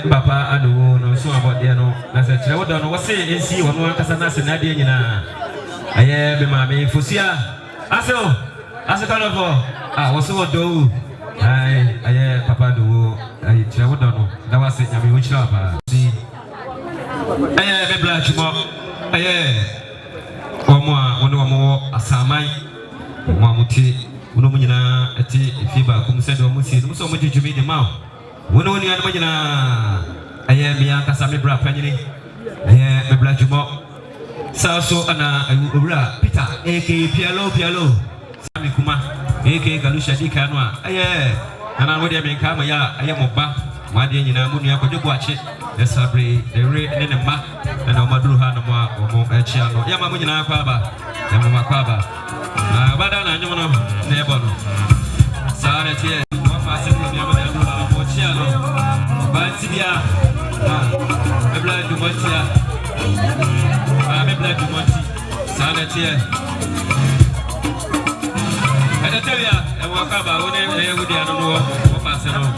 Papa, I don't know so about the no. As I don't know what say and see one Casana Nadia. I am Maame Fusia. Aso, kind of was so do. I Papa do. I travel down. That was it. I mean, which love. See, I am a black mob. I am one more Asamai. Mamuti, Unomina, a tea, Fiba, Kumsedo Musi, so much to me the mouth. One only Adamina. I am Bianca Sami Bra Penny. I am a black mob. Saso Anna Ura Peter, A.K. Pialo, Sami Kuma, A.K. Galusha Di Canua. And I would have been Kamaya, I am Oba, Madiana Munia, could you watch it? The Sabri, the Ray and the Mat, and Omadruha no more, or more Chiano, Yamamuna Paba, Yamama Paba. Badana, you know, never. Sarah, one passing from Yamama, Chiano, Batia, a blood to Motia. I'm a black monkey, Sanity. And I tell you, I walk about when I would the other war for Barcelona.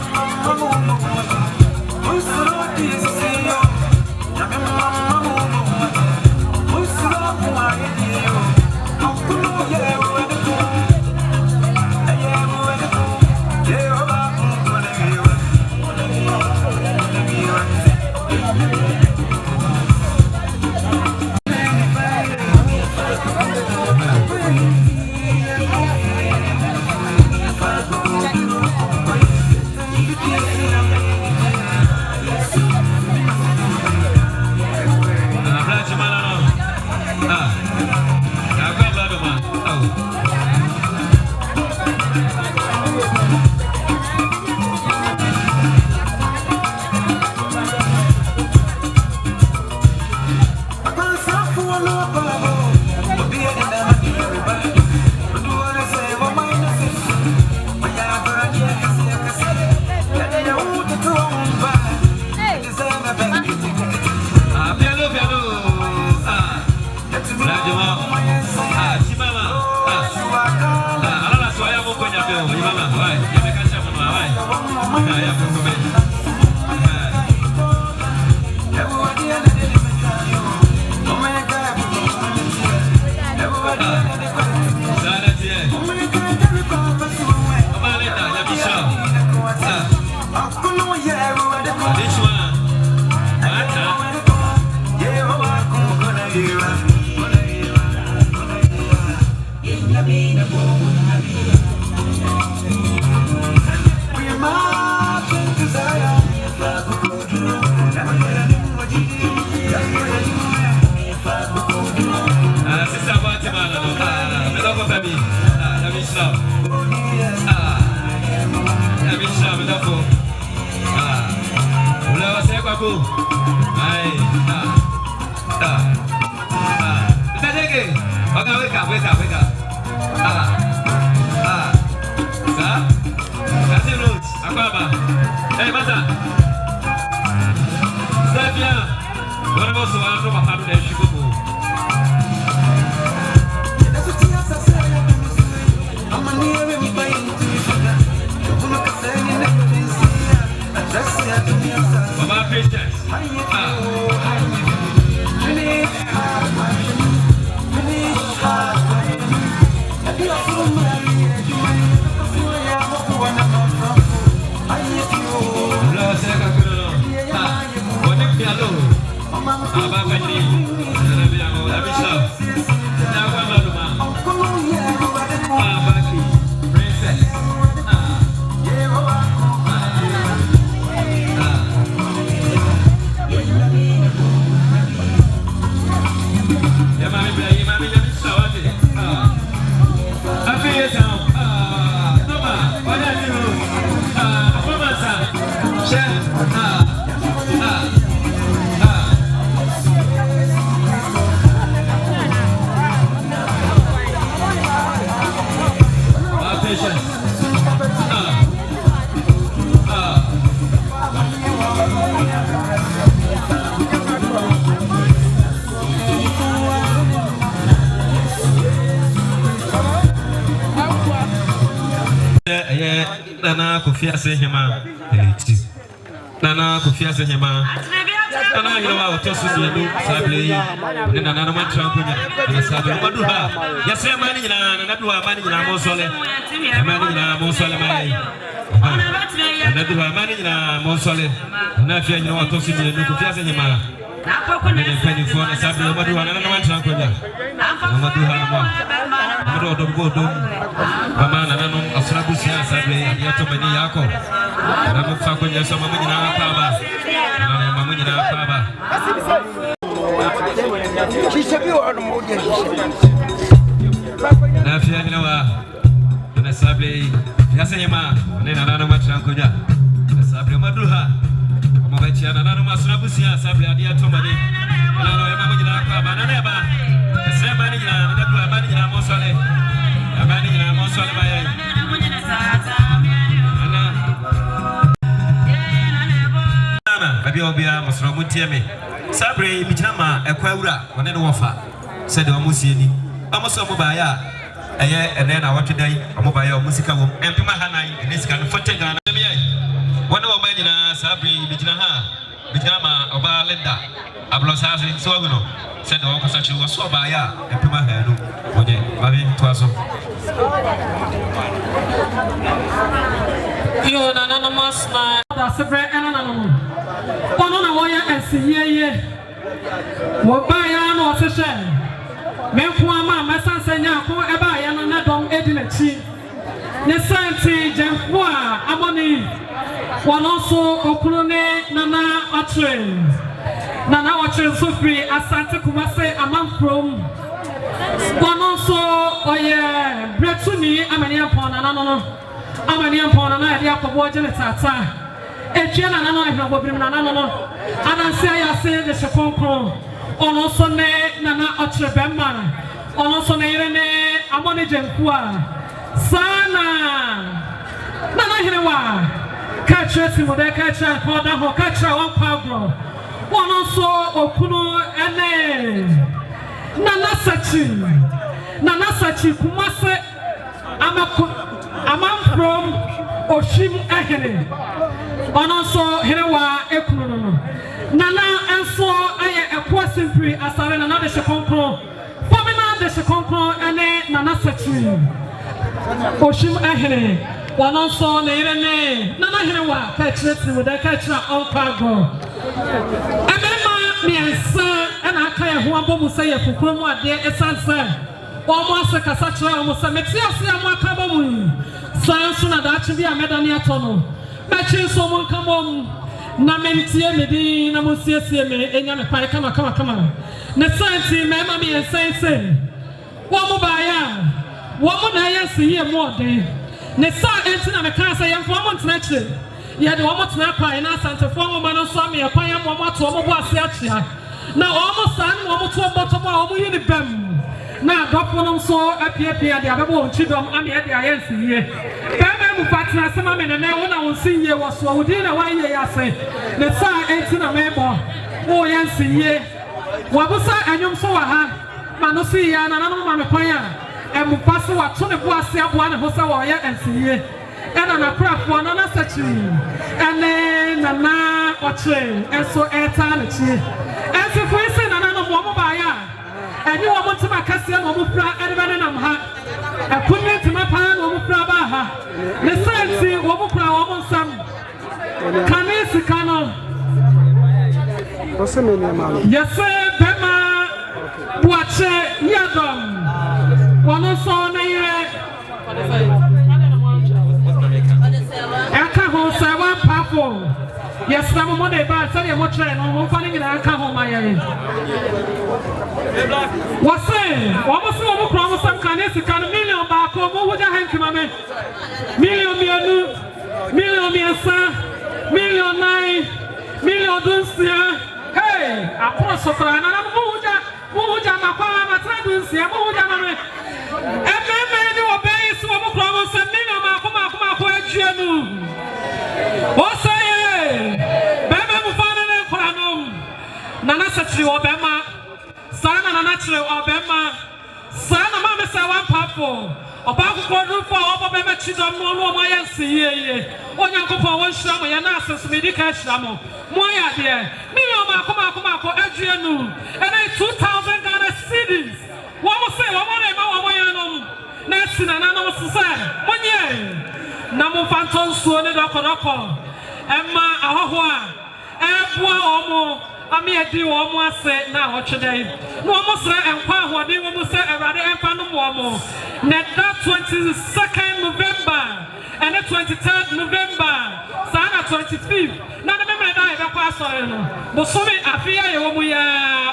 Kabu. Aye. Dadege. Okay, wake up. Sir. That's the roots. Akaba. Hey, Masa. Step here. What about so I'm from a hundred Chicago? Baba patience. Nana Kofiase hema eleti. Nana Kofiase hema. Nana hira wa tosu ni sabli. Nana nana matrampunya. Nana sabli maduha. Yase mani nyina nana duha mani nyina monsole. Mani nyina monsole mai. Nana duha mani nyina monsole. Nana fia nyina wa tosu ni Kofiase hema. Nana peni fona sabli maduha nana matrampunya. Maduha ma. Mado dogo Mama nana no asrabusia sabli adiato mani yako. Nana mfa kwenye soma mwenye na akaba. Nana mama mwenye na akaba. Shishabi wa mmoja shishabi. Na fia ni wa. Nana sabli yasa nyama. Nana nana matrankoja. Nana sabli maduha. Mabachi nana no asrabusia sabli adiato mani. Nana mama mwenye na akaba. Nana ba. Sema ni na nana mani na mosole. Amani na mosole baye. Abi obia masro mutieme sabre mijama ekwawura wone no wofa said omusie ni amoso mobaya eye ene na watwedan mobaya omusika wom empema hanan ene sika no fote gana me wone wo mani na sabre mijina ha mijama oba lenda ablosase so wono said o kosachi wo so baya empema ha no oje babi twaso yo na na masna da sabre ena na no Ono na woya esiyeye wo ba ya no ofese menko ama masansanya ko e ba ya no na dom edinachi ne santi jemfo a amoni wono so okunu ne nana atre sofri asante kumase amanfrom wono so oye bretuni amani apona na no amani apona na ya akobo jene tata Etiana nana ehna bobrim nana no ananse ayase de sekonkron ono so ne nana otrebema ono so ne irene amone jenkua sana nana hirewa kacha simode kacha koda ho kacha one pagro ono so okunu ene nana sachi kumase amam oshim ehene ono so herewa ekunu no nana enso aye ekwa simpri asare nana de shekonkro famina de shekonkro ene nana sachi oshim ehene ono so ne irene nana herewa ka chireti mu da ka chira onpago emema miensa ena aka ye ho abom se ye fukuro mu ade esanse omo ase kasa chira omo se metiase amu aka bomu sanso na da chi bi amedani atono Machi so mon kamom na mentie medi na mosiesie me enya me pai kama na santi me ma me sense wo mo baya wo mo na yesi ye mo de ne sa enti na me kan say yemfo mo ntena chire yɛ de wɔn tena kwan na asantefo wɔn no nso amia kwan ama wɔn ato wɔn bo ase akyea na wɔn san wɔn to bɔtɔm a wɔn yi ne bɛm na adɔfo no nso apiapia de abɛbɔ wɔn ti dɔm ama yɛ de ayɛ nsi yie bɛrima mu patina asɛm ama ne nan wɔn na wɔn si yie wɔ so wɔn din na wɔn ayɛ yɛ ase ne saa eti na mɛbɔ wɔn yɛ nsi yie wɔabusa ɛnyɔm so wɔ ha ma no si yie na nanom ma me kwan a ɛmu pa so wɔato ne bo ase aboa ne ho sɛ wɔyɛ nsi yie ɛna nakorafoɔ no na sɛkyiri ɛne nana ɔkyerɛ ɛnso ɛtaa ne kyie ɛnsifo yi sɛ nananom wɔn baayɛ a ɛne wɔn ntoma kɛseɛ na wɔn fura ɛde bɛne nam ha ɛkunni ntoma paa na wɔn fura baa ha ne sɛnti wɔn kura wɔn nsam kane sika no yɛsɛ bɛma buakyɛ yɛdɔm wɔn nso ne yere ɛka ho sɛ wampafo yɛsrɛ mo mɔde ba sɛdeɛ mokyerɛ no momfa ne nyinaa ka ho ma yɛre wɔse wɔmo se wɔmo kora mo sɛm ka ne sika no million baako mohogya hankima me million mmienu million mmiɛnsa million nine million dunsia hey akoro so koraa nana mohogya makwa matena dunsia mohogya ma me ɛmɛmɛ ne wɔbɛyi se wɔmo kora mo sɛm million maako adwua no wɔsɛ bɛma mu fa no ne nkora no nana sɛkyere wɔ bɛma saa na nana kyerɛ wɔ bɛma saa na ma me sɛ wampafo ɔbaa kokodurufo a wɔbɔ bɛma kyidɔm no ɔno ɔmo ayɛ nsiyie onyankopɔn wɔnhyira mo yɛ na asesomedi ka ahyira mo mo ayɛ adeɛ million maako adwua no ɛnɛ 2,000 Ghana cedis wɔmo se wɔmo ne ma wɔmo yɛ nom na asi nananom so sɛ monyɛ na momfa ntɔ nsuo ne dɔkɔdɔkɔ ɛma ahɔho a ɛboa wɔn ama yɛdi wɔn ase na wɔtwe dɛn na wɔn srɛ nkwa ahoɔden wɔn sɛ awurade ɛmfa no wɔn na da 22nd November ɛne 23rd November saa na 25th na ne mmemme da yɛbɛkɔ asɔre no bosome afe a yɛwɔ mu yɛ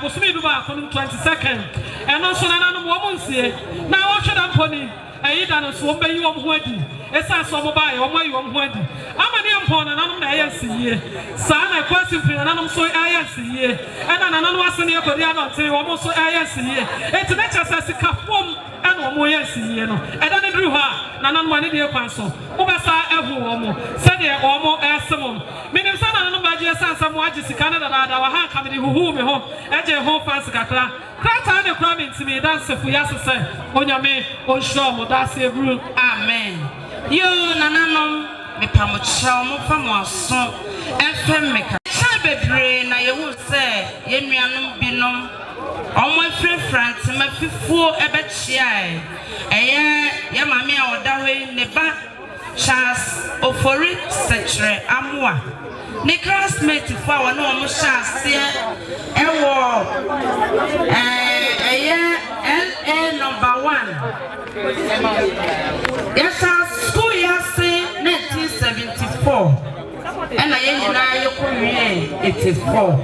bosome du baako no 22nd ɛno nso nananom wɔn nsie na wɔtwe da mpɔni ɛyi da no so wɔn bɛyi wɔn ho adi esa so mo ba ye o mo yi o mo adi amane empon na nanom na ye nsiye saa na kwasi mpina nanom so aye nsiye ena na nanom asene ye kodi adonte o mo so aye nsiye enti na kyesa sika fom ena o mo ye nsiye no eda ne duru ha na nanom ane de kwan so mo besa ehu o mo se de o mo esem minim sa na nanom ba je sansa mo agi sika ne dada wa ha kamede huhu me ho eje ho fansi kakra krata ne kra me ntimi dance fu yasese onyame o show mo dase ebru amen. Yo nananom me pamochao mo pamoaso FM meka cha bebre na ye hu se ye nuanom binom omo frefrant mafifuo ebechia eye ye mame a oda hwe ne ba Charles Ofori Secre Amoa ne classmate fo a wona omo hyase ewo eye LA number 1 yes school yase 1974 and I nyina yekowie 84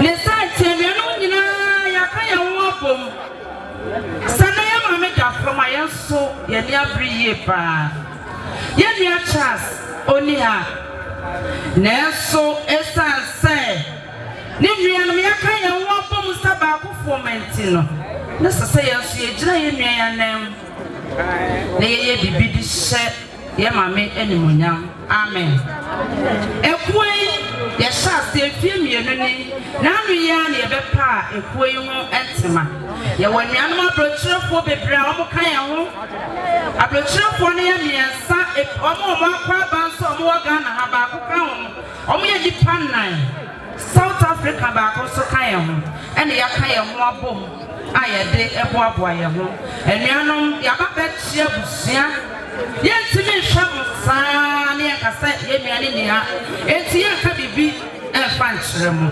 ne santemia no nyina yakaya wo abom sana ya mame da from ayenso ye ni abriye pa ye nua Charles oni ha neso esanse ne nua no yakaya wo abom saba ko fomenti no ne sese yenso ye gira ye nua ya nam ne ye bibi di hye ye mame animonyam amen ekwoi ye shase efiemienu ni na anu ya na ye bepa ekwoi ho entima ye wanuanom abrochirefo bebra omo kan ye ho abrochirefo ne ye miensa omo akwa banso omo waga na ha ba ko kan ho omo ye dipa nan South Africa ba ko so kan ye ho ene ya kan ye ho abom ayede eboaboa ye ho enuanom ya ba bechia busia yentimi hwam saa ne yakasa ye nuane ni ha enti ye ka bibi fa nkyeremu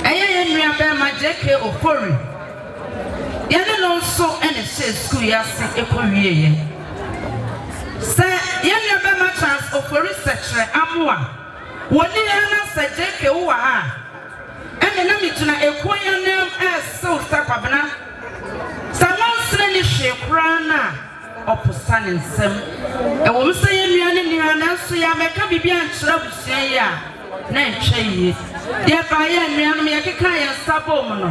eye ye nua ba ma JK Ofori ye ne no so ene se school ya se ekowie ye se ye nua ba ma Charles Ofori Secre Amoa woni ya na se JK wo ha ene na mituna ekoya nem so sta kwabena samon sre ni hwekura na ɔposa ne nsɛm ɛwɔ m sɛ yɛ nnua nanso yɛ amɛka biribi ankyerɛ abusua yi a na ntwɛ yie deɛ baayɛ nnuanom yɛkeka yɛn nsa bɔ mu no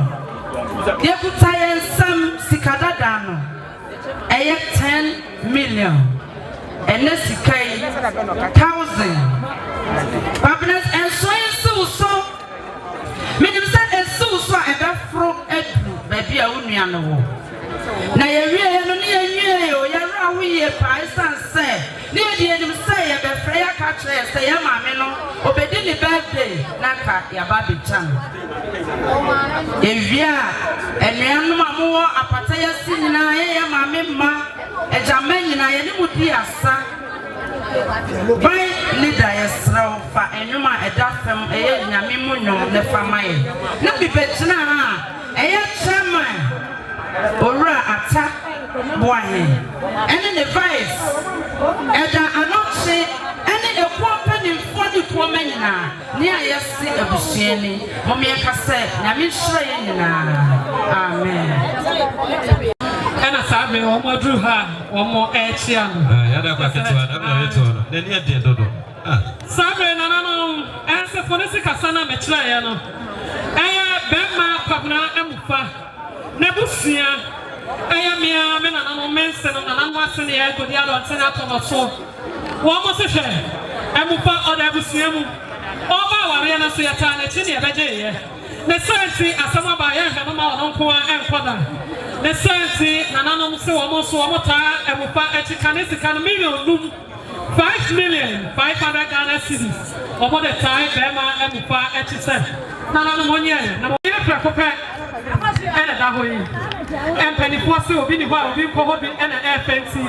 deɛ kuta yɛn nsɛm sika dada no ɛyɛ 10 million ɛnɛ sika yi 1,000 babnas ɛnso yɛ siw so menim sɛ ɛsiw so a ɛbɛforo adu baabi a wo nua no wɔ na yɛwie no ne yɛnwie o yɛwerɛ ho yie paa ɛsiane sɛ ne yɛde yɛnim sɛ yɛbɛfrɛ yɛaka kyerɛ sɛ yɛ maame no obɛdi ne birthday na ka yɛaba abɛgya no yɛwie a anuanom a mowɔ apata yɛse nyinaa yɛyɛ maame mma agyama nyinaa yɛne mu di asa ban leader yɛserɛ wo fa ɛnwom a ɛda fam ɛyɛ nyame mu nnwom ne fa ma yɛ na bibɛgyina ha a ɛyɛ chairman owura ata boahe ɛne ne vice ɛda anɔkye ɛne ekuo mpanimfoɔ ne kuo ma nyinaa ne a yɛse abusuani mom yɛka sɛ nyame nhyerɛ yɛ nyinaa amen ɛna saa bere wɔn aduru ha wɔn ɛrekyia no yɛda kwa ketewa da na yɛto no n'ani ɛdeɛ dodo saa bere nananom ɛnsefo ne sikasa na mɛkyerɛ yɛ no ɛyɛ bɛrima kwabena amufa n'abusua ɛyɛ mmea me nananom mɛnse no nananom ase ne yɛ kodi alɔnten atɔ no so wɔn mo se hwɛ amufa ɔda abusua mu ɔba awareɛ no so yɛtaa n'akyi ne yɛbɛgye yɛ ne sɛnti asɛm aba yɛhwɛ no ma ɔno nko a ɛnkɔ da ne sɛnti nananom se wɔn so wɔn taa amufa akyi ka ne sika no million num 5,500,000 Ghana cedis wɔn de taa bɛrima amufa akyi sɛ nananom onyɛ na wɔn yɛ prɛko pɛ ɛna da hɔ yi mpanyinfoɔ se obi ni hɔ a obi nkɔ hɔ bi ɛna ɛɛfɛ nti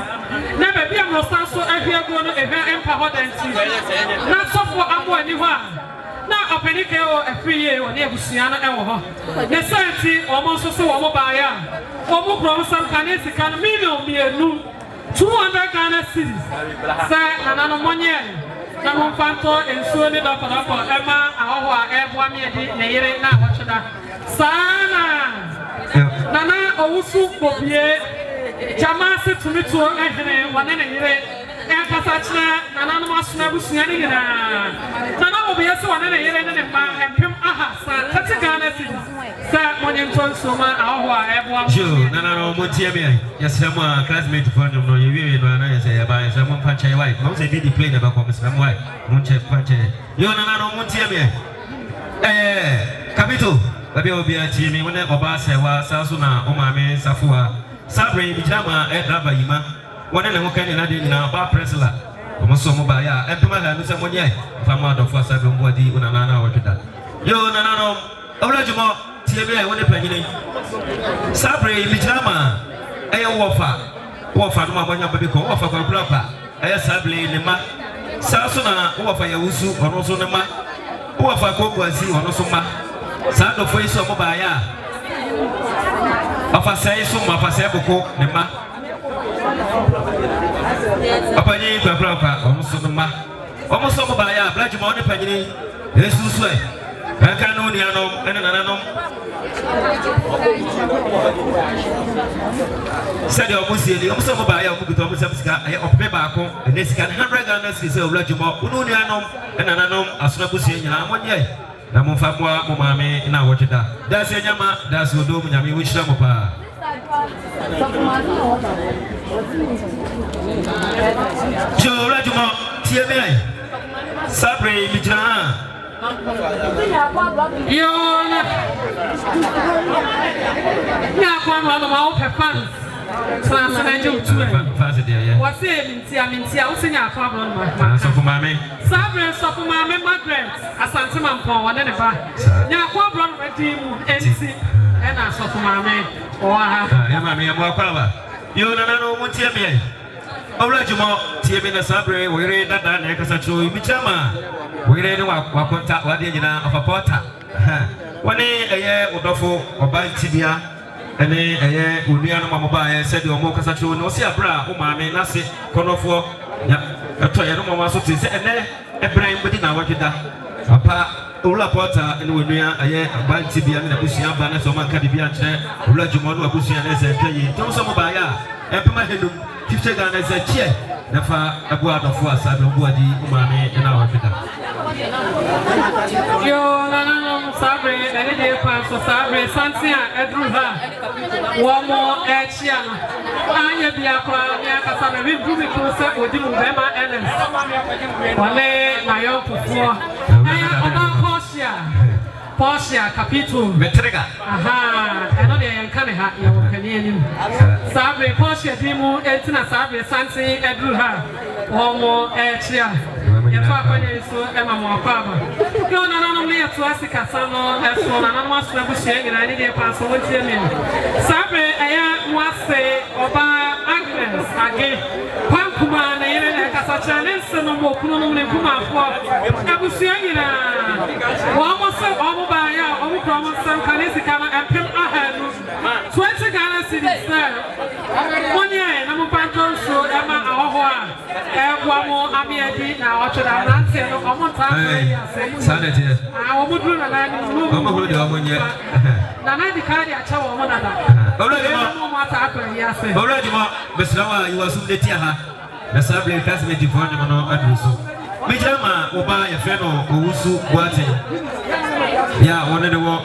na baabi a mmɔsa so ahwɛ aguo no ehwɛ mpa hɔ da nti na sɔfo abo ani hɔ a na ɔpanin kɛɛ wɔ afiri yie wɔ ne abusua no ɛwɔ hɔ ne sɛnti wɔn nso se wɔn baayɛ a wɔn kura nsɛm ka ne sika no million 200 Ghana cedis sɛ nananom monyɛ na momfa ntɔ nsuo ne dɔkɔdɔkɔ ɛma ahɔhɔ a ɛboa meɛde ne yere na awɔtwe da saa na nana owusu bobie gyama ase tumi tuo ɛhene wɔne ne yere ɛnkasa kyerɛ nananom asoma abusua ne nyinaa nana bobie sɛ wɔne ne yere ne ne mma mpem aha sa 30 Ghana cedis sɛ mɔnye ntɔ nsuo ma ahɔhɔ a ɛboa jo nananom montie me yɛsrɛ mu a classmate fɔ nnwom no yɛwie no ana yɛsɛ yɛba yɛsrɛ mo mfa nkyɛn wae mam sɛ bi de play na bɛkɔ mesrɛ mo wae monkyɛ mfa nkyɛn yo nananom montie me kapito baabi a obiara tie me wo ne ɔbaa sɛwa saa so na wo maame safoa saa berɛ yi bigyina ma ɛdraba yi ma wɔne ne ho ka nyina de nyinaa ɔbaa presla ɔmo so mo baeɛ a ɛmpem aha no sɛ monyɛ mfa mo adɔfo a saa berɛ mboadi wo nanana a wɔtwe da yo nananom ɔwura dwumɔ tie me a wo ne panyini saa berɛ yi bigyina ma ɛyɛ wɔfa no ma bɔnya baabi kɔ wɔfa kwankora pa ɛyɛ saa berɛ yi ne ma saa so na wɔfa yɛwosu ɔno so ne ma wɔfa kɔnguasi ɔno so ma saa dɔfo yi so ɔmo baayɛ a ɔfasɛe so mo afasɛe boko ne ma ɔpanyin kwankora pa ɔno so ne ma ɔmo so ɔmo baayɛ a brɛdwuma ɔne panyini yesu so ɛnka no nuanom ɛne nananom sɛdeɛ ɔmo sie ni ɔmo sɛ ɔmo baayɛ a ɔmo kuta ɔmo sɛm sika ɛyɛ ɔpɛ baako ɛnɛ sika 100 Ghana cedis sɛ ɔwura dwuma ɔno nuanom ɛne nananom asona busua nyinaa monyɛ na momfa mmoa mo maame na wɔtwe da daase anyama daase odom nyame wɔnhyira mo paa jo ɔwura dwuma tie me ai saa berɛ yi megyina ha Yona. Ya kwa mwana mwa fans. Sana na jom tuwe. Fans dia ya. Wase mintia usinya kwa mwana. Sofu mame. Sabre sofu mame Margaret. Asante mampo wane ne ba. Ya kwa mwana wedi mu NC. Ena sofu mame. Oha. Ya mame ya mwa kwa ba. Yo na no mutie me. Owura dwuma tie me na sabre wo yere dada na ekasa tro mi chama. Wire ni wakonta wade nyina afapota woni eye odofo oba ntibia ene eye onua no mamoba ye sɛ de omo kasa tro no si abra o maame na se konofo ya eto ye no mama so te sɛ ene ebran bodi na wadweda apa owura pota ene onua eye oba ntibia na busua ba na so man ka bibia nkyerɛ owura dwuma no abusua na sɛ twa yi to so mo ba ya empema henum 50 Ghana is a chair. Never a board of was I don't body Maame and our Peter. Yo, no, Sabre, any day pass for Sabre, Santia, Edruha, one more Echiana. I am the Aqua, we do it closer with him, Bema Ellen. Wale, my own before. I am about Portia, Capito, Metrega. Aha, I know they can't have your Canadian. Sabre, Portia, Dimu, Etina Sabre, Sansi, Edruha, one more Echia. If I find it so, Emma Mopaba. You know, only a Tuasica Sano, as one and almost negotiating, and I need a pass over to me. Sabre, I must say, Oba Agnes, again, Pankuma, and Casacha, and Sano Mokuno, and Kuma for Abusiana. One was so over by our promise, some Kanisicana, and Pim ahead. 20 Ghana cities there. 1 year, and I'm a panton, so Emma Ahoa, and one more Amiadi now. Sanity. I would do a line of movement. I'm going to go on yet. Nana carry a chow one another. Already, Miss Lawa, you are soon the Tiaha. The Sabri Casimir for the Adrusu. Mijama, Oba, a friend of Usu Boate. Yeah, one of the walk.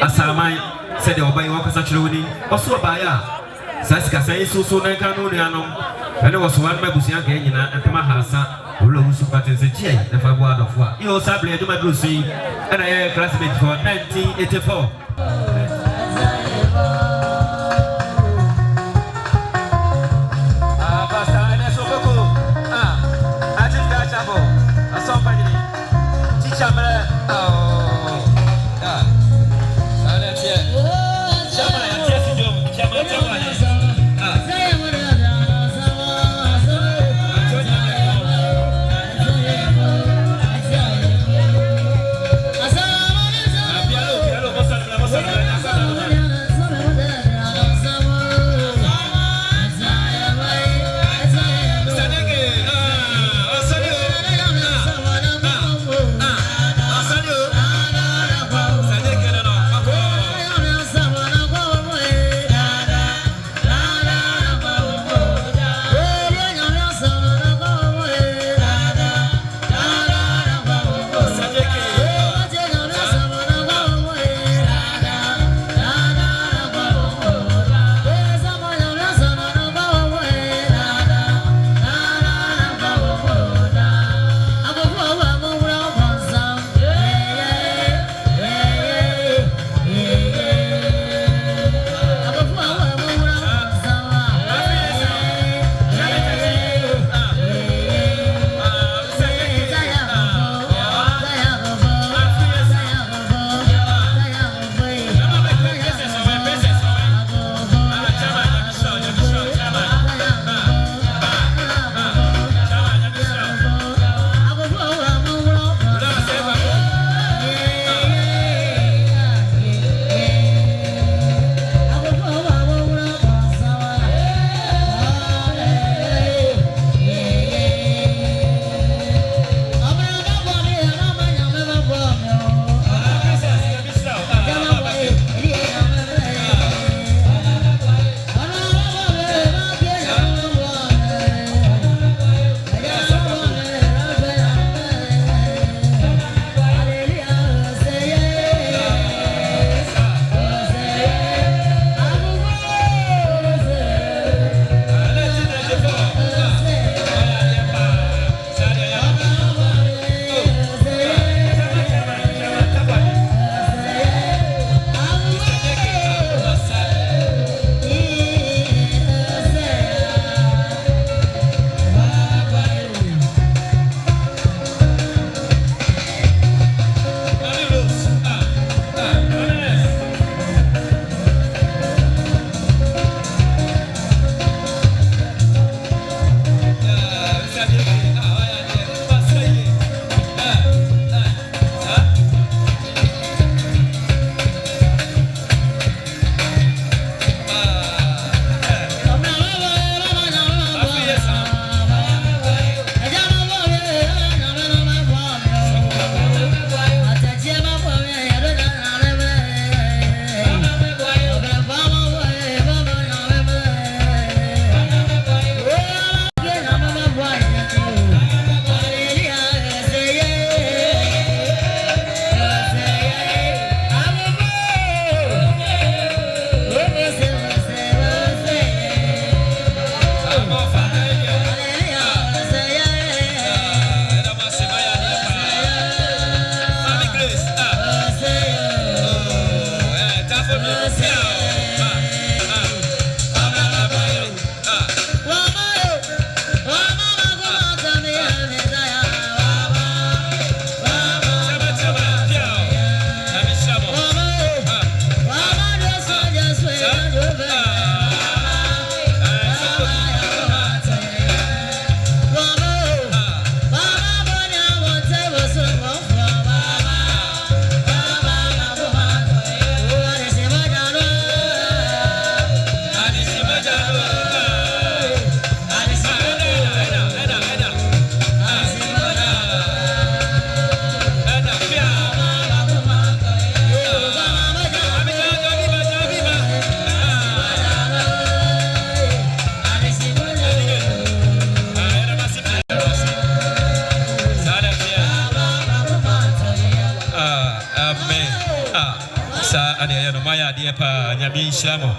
Asamai said, Oba, you walk such a winning. Also, by Saska says, so soon I can't know. And there was one Babusia and Tamahasa. Who parties a chain, if I word of what you also play to my Lucy, and I am a classmate for 1984. Sorry. no maya de pa nyame nhyamo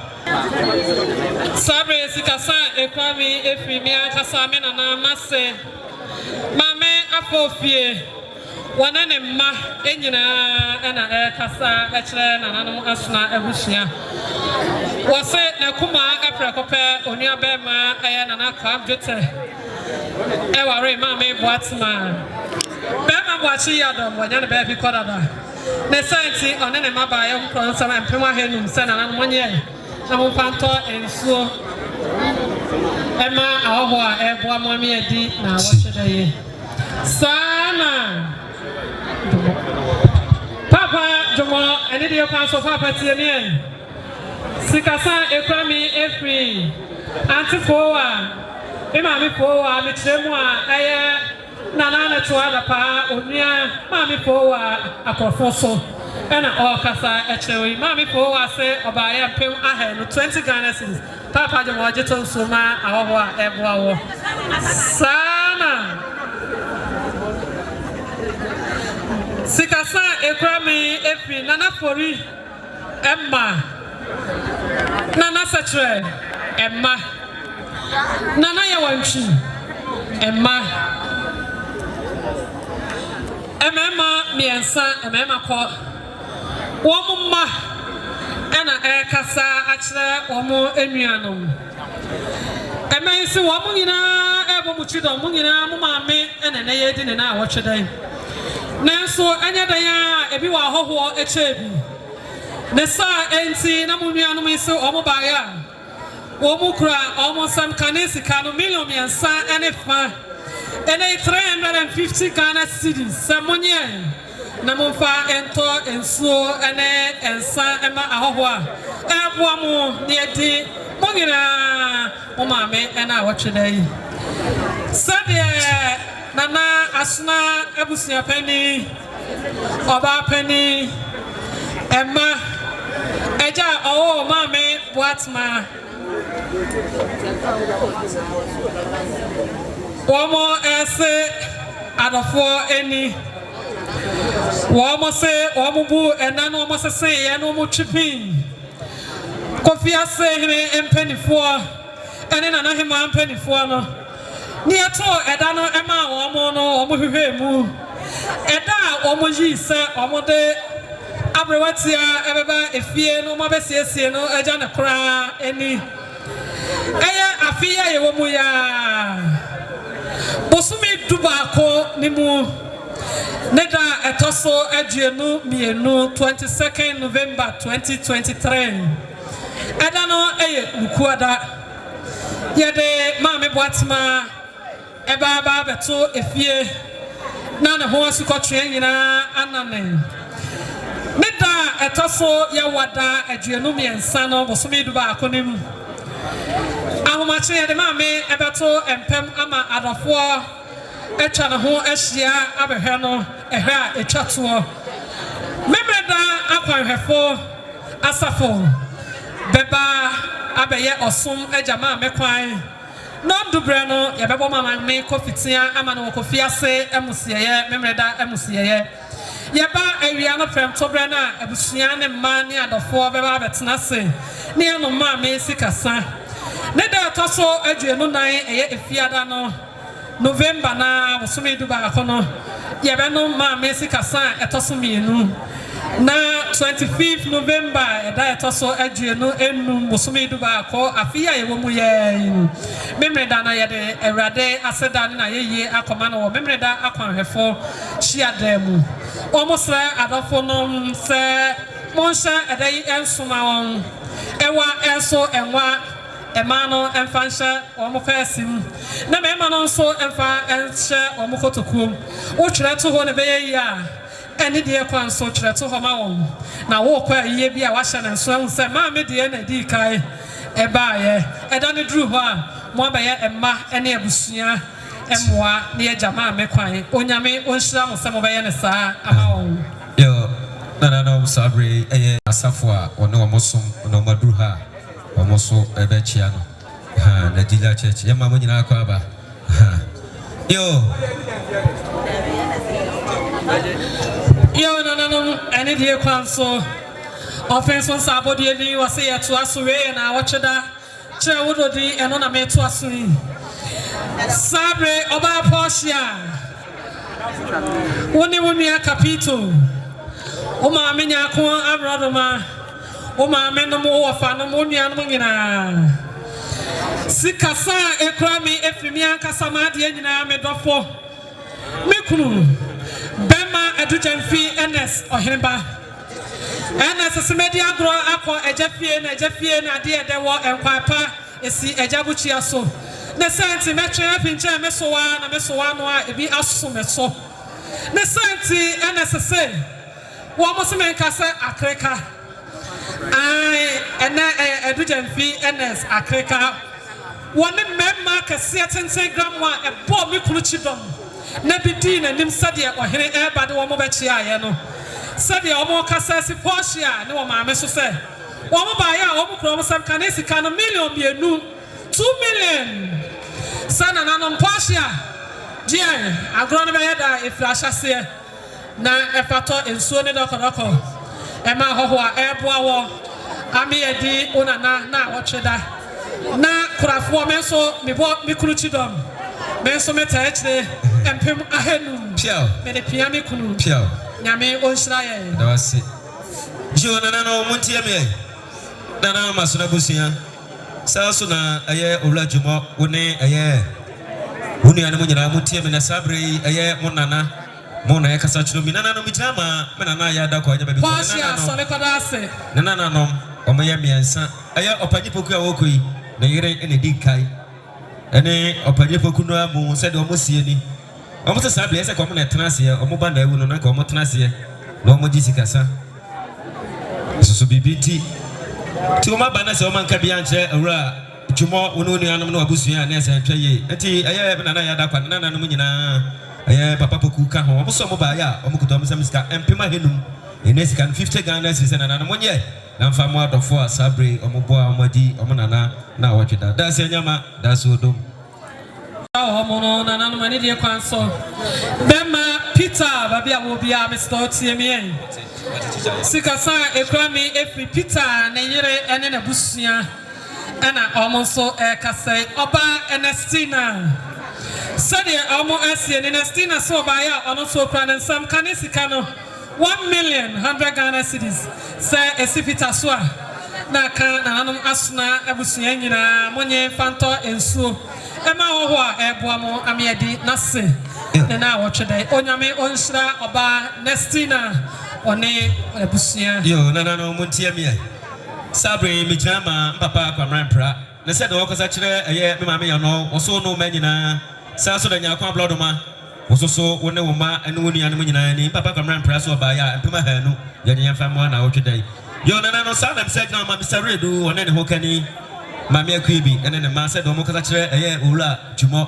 Sabre sikasa ekwami efimi akasa me na mase Maame Akua wana ne mma enyina na kasa ekire nananom asuna abusia wose na kuma aprekope onua bema aya nana kwabjete eware Maame Boatemaa bema boachi yadom wanya ne be kodada ne senti one ne maba ya nkron sama mpema henum se nananom onye na mo panto ensuo ema aho a eboa mo mi edi na wohwede sana Papa Jomo eni de kwa so papa tie me sikasa ekwami efri antifowa Maame fowa me tremu a eye nana na tuada pa onua Maame fowa akofoso ena okasa echewi Maame fowa se obaye pem ahe no 20 Ghana cedis Papa Jomo jeto nsoma awo a eboa wo sana Sikasa ekwami efi nana fori emma nana sachre emma nana yawanchi emma emma miensa emma ko womma ena kasa achre womo enuanom emma isi womo nyina ebo muchido mo nyina mo maame ena na yedi ne na awotwedan Nanso anya da ya ebi wa hoho echebi ne sa enti na munuanom ise omo baaya omo kura omo sam kanesi kanu million yansa ene fa ene 350 Ghana cedis samonye na momfa ento ensuo ene ensa ema ahoho a eboa mo ne edi monyina mo maame ena awotwedai sade nana asuna abusia pani oba pani emma eja Maame Boatemaa womo ese adofo eni womo se womo bu enano womo se ye no mo twipin Kofiase hene empanifo ene nana hema empanifo no ni eto eda no ema womo no womo hwehwe mu eda womo yi se womo de abrewatia ebeba efie no mo besiesie no eja ne kra eni eye afia ye womo ya bosumi dubako ni mu neda etoso aduenu mienu 22nd November 2023 eda no eye nukuada yede Maame Boatemaa eba ba beto efie na ne ho asukotwe nyina anane neda etoso ya wada aduenu miensa no bosumi dubako ni mu ahomache yede maame ebeto empem ama adafo etwa ne ho ahia abehwe no ehwe a etwato memreda akwanhwefo asafo beba abeye osum agya maame kwan no dubre no yebebo mama me kofitia ama no Kofiase emusieye memreda emusieye yeba awia no prem tobre na abusuan ne ma ne adafo beba betena se ne no maame sikasa neda toso aduenu nan eye efiada no November na bosome duba akono yebe no Maame sikasa etoso mienu na 25th November eda etoso aduenu enu bosome duba akọ afia ye wo mu ye memreda na yede ewrade aseda na yeye akoma no memreda akwanhefo hia mu omosra adafo no se monsha edai ensuma won ewa enso enwa emano emfansha omo fesim na mema no so emfa enche omo kotokum wo twere to ho ne beye ya eni de kwan so twere to ho ma won na wo kwa yiye bia wa hye ne so hu se maame de na di kai eba ye eda ne dru ho a mo beye emma ene abusua emwa ne agya maame kwan onyame onhyira mo se mo beye ne saa ama won yo na sabre asafo a ono omosom ono madru ha omoso ebechia no ha na Jila church yema mo nyina akwa ba yo no ene de kwan so offense on Sabodi was say to us away and I watch that chair would be and on a mate to us. Sabre Oba Portia Woni Wumia Capito Oma Minya Kwa Abradoma Oma Menamo of Anamonia Mungina Sikasa Ekrami Efimia Kasamadi and Medofo Mikunu Bema Edujanfi NS or Hemba NS Media Grow Aqua Ejafie and Adia Dewa and Papa Esi Ejabuchia so the Santi Metria Pincha Mesoa and Mesoanoa be Asumeso the Santi NSSA one must make us a cracker I and Edujanfi NS a cracker one member can see a 10 grandma a bomb Mikuluchidom. Nebidin and him Sadia or Henry Air by the Womobachia, no. Sadia Omo Casasi Portia, no Maame so say. Womobaya, Omocrom, Canesi can a million be a new 2 million. Son and Anon Portia. Dear, agronomeda if Rasha say. Na Epato in Sony Docoroco. Emma Hoa Airboa, Ami Edi, Unana, na watch that. Na Kurafo Menso, Mikuluchidom. Menso Meta. Empim ahenu piao me de piame kunu piao nyame onsraye da wase jo nana no montie me nana masuna busia sa so na aye owla jumo woni aye woni ane mo nyina montie me na sabre aye mo nana mo na yakasa chiro mi nana no mi jama me nana ya da ko anya baby nana no so le koda ase nana no o me ya miensa aye opanyi poku a wokoyi na yire ene di kai ene opanyi poku no amu se de o mo sie ni almost a sabre as a common at Tracia, or Mobanda, will not come Tracia, no more Jessica. So be BT. To my banners, or man can be answered, a ra, Jumo, Ununi, Animal Busia, Ness, and Tray. I have an Ayada, Nana, Munina, I have Papa Kuka, almost some Mobaya, or Mukutomska, and Pima Hinum, in Nessican 50 Ganas is an animal yet. Now, from out of 4 Sabre, or Moboa, Modi, or Manana, now watch it. That's a Yama, that's what do. Homono na nanu mani die kwanso Bema Peter babia wo bia Mr. TMN Sikasa ekrami efi Peter na yire ene na busua ena omonso kasai oba Ernestina Sade omo asie Ernestina so ba ya ono so kra na nsam kanisika no 1 million 100 Ghana cedis say esi Peter so na kan na nanu asuna abusua nyina monye fanto ensuo Emma Hoa Eboamo Amiedi Nase na watch day Onyame Onsra Oba Nestina One Busia Yo nana no muntie me Sabre mi jama papa kwa mrampra na said the workers actually aye me mama no oso no man nyina sa so da nya kwa blood ma oso so wone wo ma ene woni anu nyina ni papa kwa mrampra so ba ya mpema hanu ya nya fam na watch day yo nana no sa dem said na ma Mr. Redu one ne ho kani Maame Akua bi ene ne ma se do mo kasa kire eye owura jumo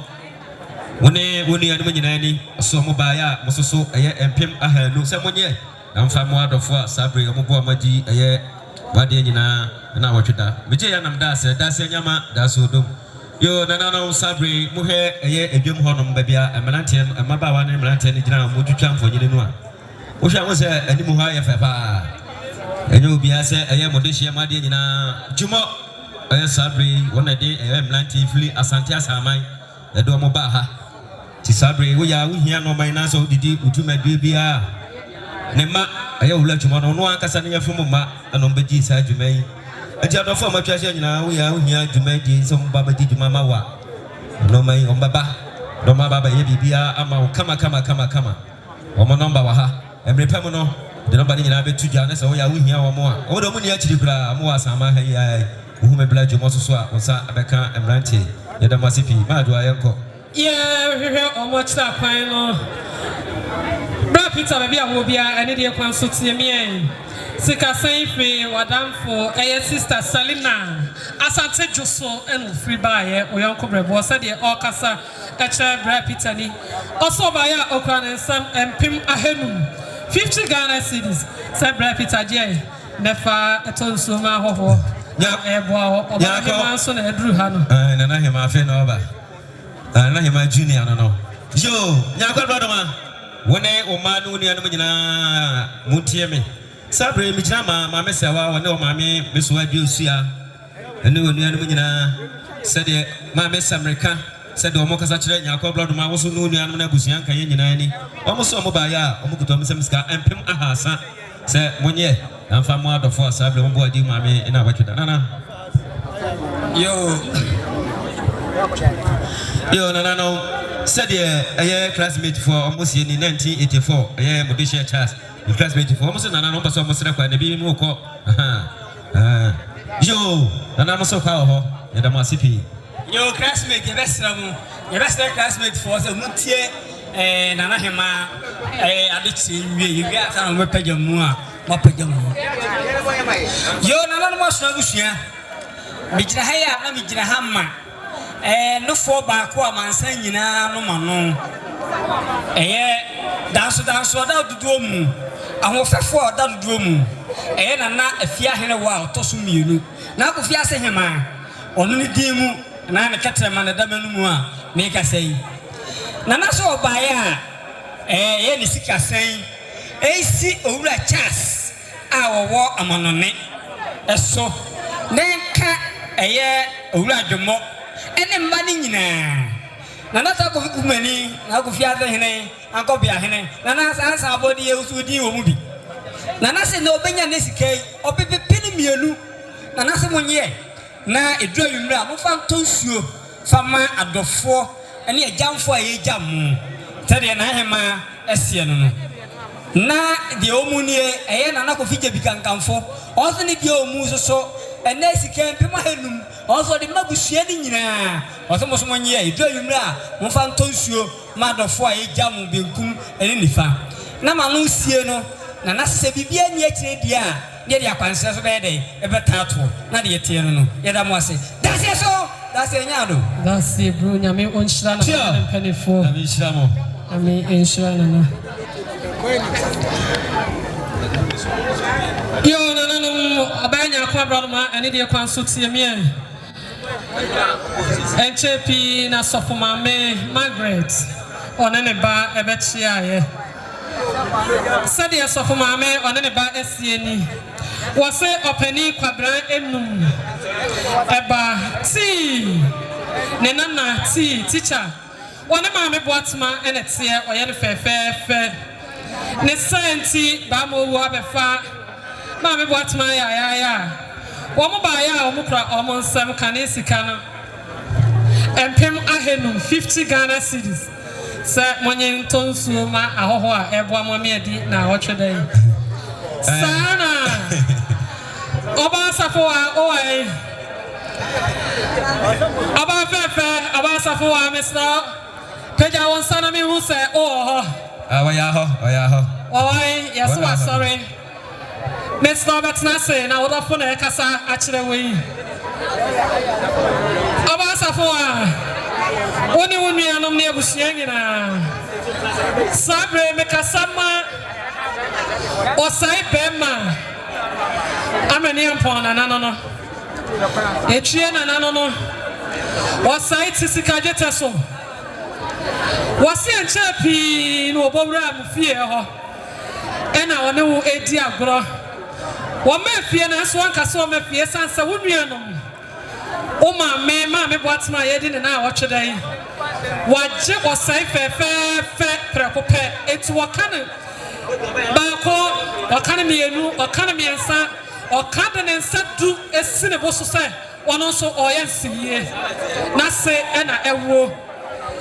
woni anu nyina ni so mo ba ya mo so eye empem ahanu se monye amfa mo adofo a sabre mo bo amadi eye wade nyina na wotweda meje ya nam da se nyama da so dom yo nana no sabre mo he eye edwem honom ba bia emanante emaba wa ne emanante ne gina mo twtwa mfonyine no a wo hwa mo se animu ha ye fa pa enyo bia se eye mo de hia made nyina jumo aye sabre wona de emanante fili asante asamai edo mo ba ha ti sabre wo ya wo hia no man na so didi utuma bia ne ma aye wula twuma no no ankasa ne yafumu ma anom beji sa dwumai aja do fo ma twase nyina wo ya wo hia dwumai di so mba ba di dwuma ma wa no mai on baba do ma baba ye bibia ama wo kama wo mo number wa ha emre pem no de number ni nyina betu gya ne so wo ya wo hia wo mo a wo do mu ni akiri kura mo wa sama ha yi wo me bla dwuma so a wonsa abeka emrante ye da masipi ma do ayenko yeah omo chita kwan no Bra Peter baby awobia ene de kwan so tie me sika sanfe wadamfo eye sister Salina asante joso eno free buy oyonko brebo said de okasa eche Bra Peter ni also buy okran ensam empim ahenum 50 Ghana cedis said Bra Peter je nefa etonso ma hoho ya ebo oba ni manso na edru ha no nana hema afi na oba nana hema junior no yo nyakwa brother man wone o ma no ni anu nyina mutie me Sabre mi jina ma mesewa wone o maame mesuwa dwusia ene onua no nyina sede ma mesamreka sede o mo kasa kire nyakwa blood ma wo so no onua no na busuan kan nyina ni o mo so mo ba ya o mo kuto mesem ska empem ahasa se monye amfa mo adofo sabre mo bo adi maame ina batweda nana yo nana no sede aye classmate for almost in 1984 aye modisha Charles the classmate for almost nana no person almost na kwa na bi mu ko yo nana no so kwa ho ya da masipi yo classmate ye best classmate for so mutie nana hema adichi wie ye ata no pagya mu a mo pagya mu yo nana no mo so agusua mi gira ha ya na mi gira ha ma no for ba ko amansan nyina no ma no danso da dudu mu ahofefo da dudu mu nana afia hene wa otoso mienu na Kofiase hema onu ni din mu na ne ketrema na damanu mu a me ka sei nana so obaya ye ni sika sei si owura Charles a wowo amanone eso nenka owura dwomo ene mba ni nyina nana ta ko kumani na Kofiase hene ankobia hene nana sansa abodi usudi wo mu bi nana se no benya nesikai obepepini mienu nana se monye na edru awimra mo fa ntonsuo fama adofo ene agamfo aye jamu tede na hema esie no na de omunie nana ko fije bikankamfo ozo ne de omu so ene sikai pema henum ozo de magusua ni nyina ozo mo so monye edru awimra mo fa ntonsuo ma adofo aye jamu benkum ene nifa na ma no sie no nana se bibia ni akire dia ye dia kwanse so be dey e betato na de yetie no ye da mo ase dase so dase nyado dase bro nyame onshira na penifo na onshira mo ami onshira na yo no abanya kwa brother ma ani de kwan so tie me NCP na sofo Maame Margaret onene ba ebechia ye Sadia sofo Maame onene ba esieni wose openi kwabran enum eba ti ne nana ti teacher one Maame Boatemaa ene tie oye ne fefefe ne senti ba mo wo abefa Maame Boatemaa ya wo mo ba ya wo mo kra o mo nsam kanesika no empem ahenum 50 Ghana cedis sa monye ntonsuo ma ahoho a ebo amame adi na hotwedai sana oba safo a oi oba fefe oba safo a Mr. Peja won sana mi hu se oya ho oi yes we sorry Mr. Betnase na woda fo na kasa a kire we oba safo a Oni anom ne abusua nyina sabre mekasama osai bema amani ampona nanono etwie na nanono osai tisika jeteso wasi enchepi no obowura amfie ho ena one wo edi agro wo mafie na so anka so mafie sansa wonuanom o Maame Boatemaa yedi ne na wotwedai waje osai fefe prekope eti wakane bako wakane mienu wakane miensa wakade ne nsadu esine boso sai wono so oyensiye na se ena ewo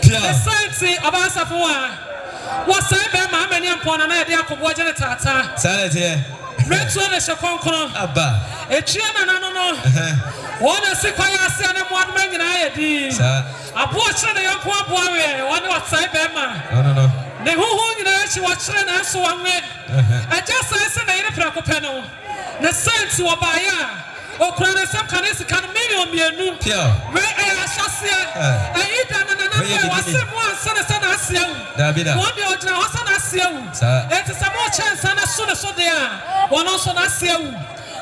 the science abasafo a wasai be ma amani ampona na yedi akobo agene tata salete retu na shekonkron aba etwie na nanono wona sikwaya ase na muadma nyina yedi abo chire na yanko abo awe wona wasai be ma no ne huhu nyina chi wa chire na so wanwe aja sai na yire prekope no ne sense wo ba ya okura ne sam kanesi kan million mienu we ashase aida na wase mo ansa na asiawu davida wona ojina hosa na asiawu eti samo chance na so de a wona so na asiawu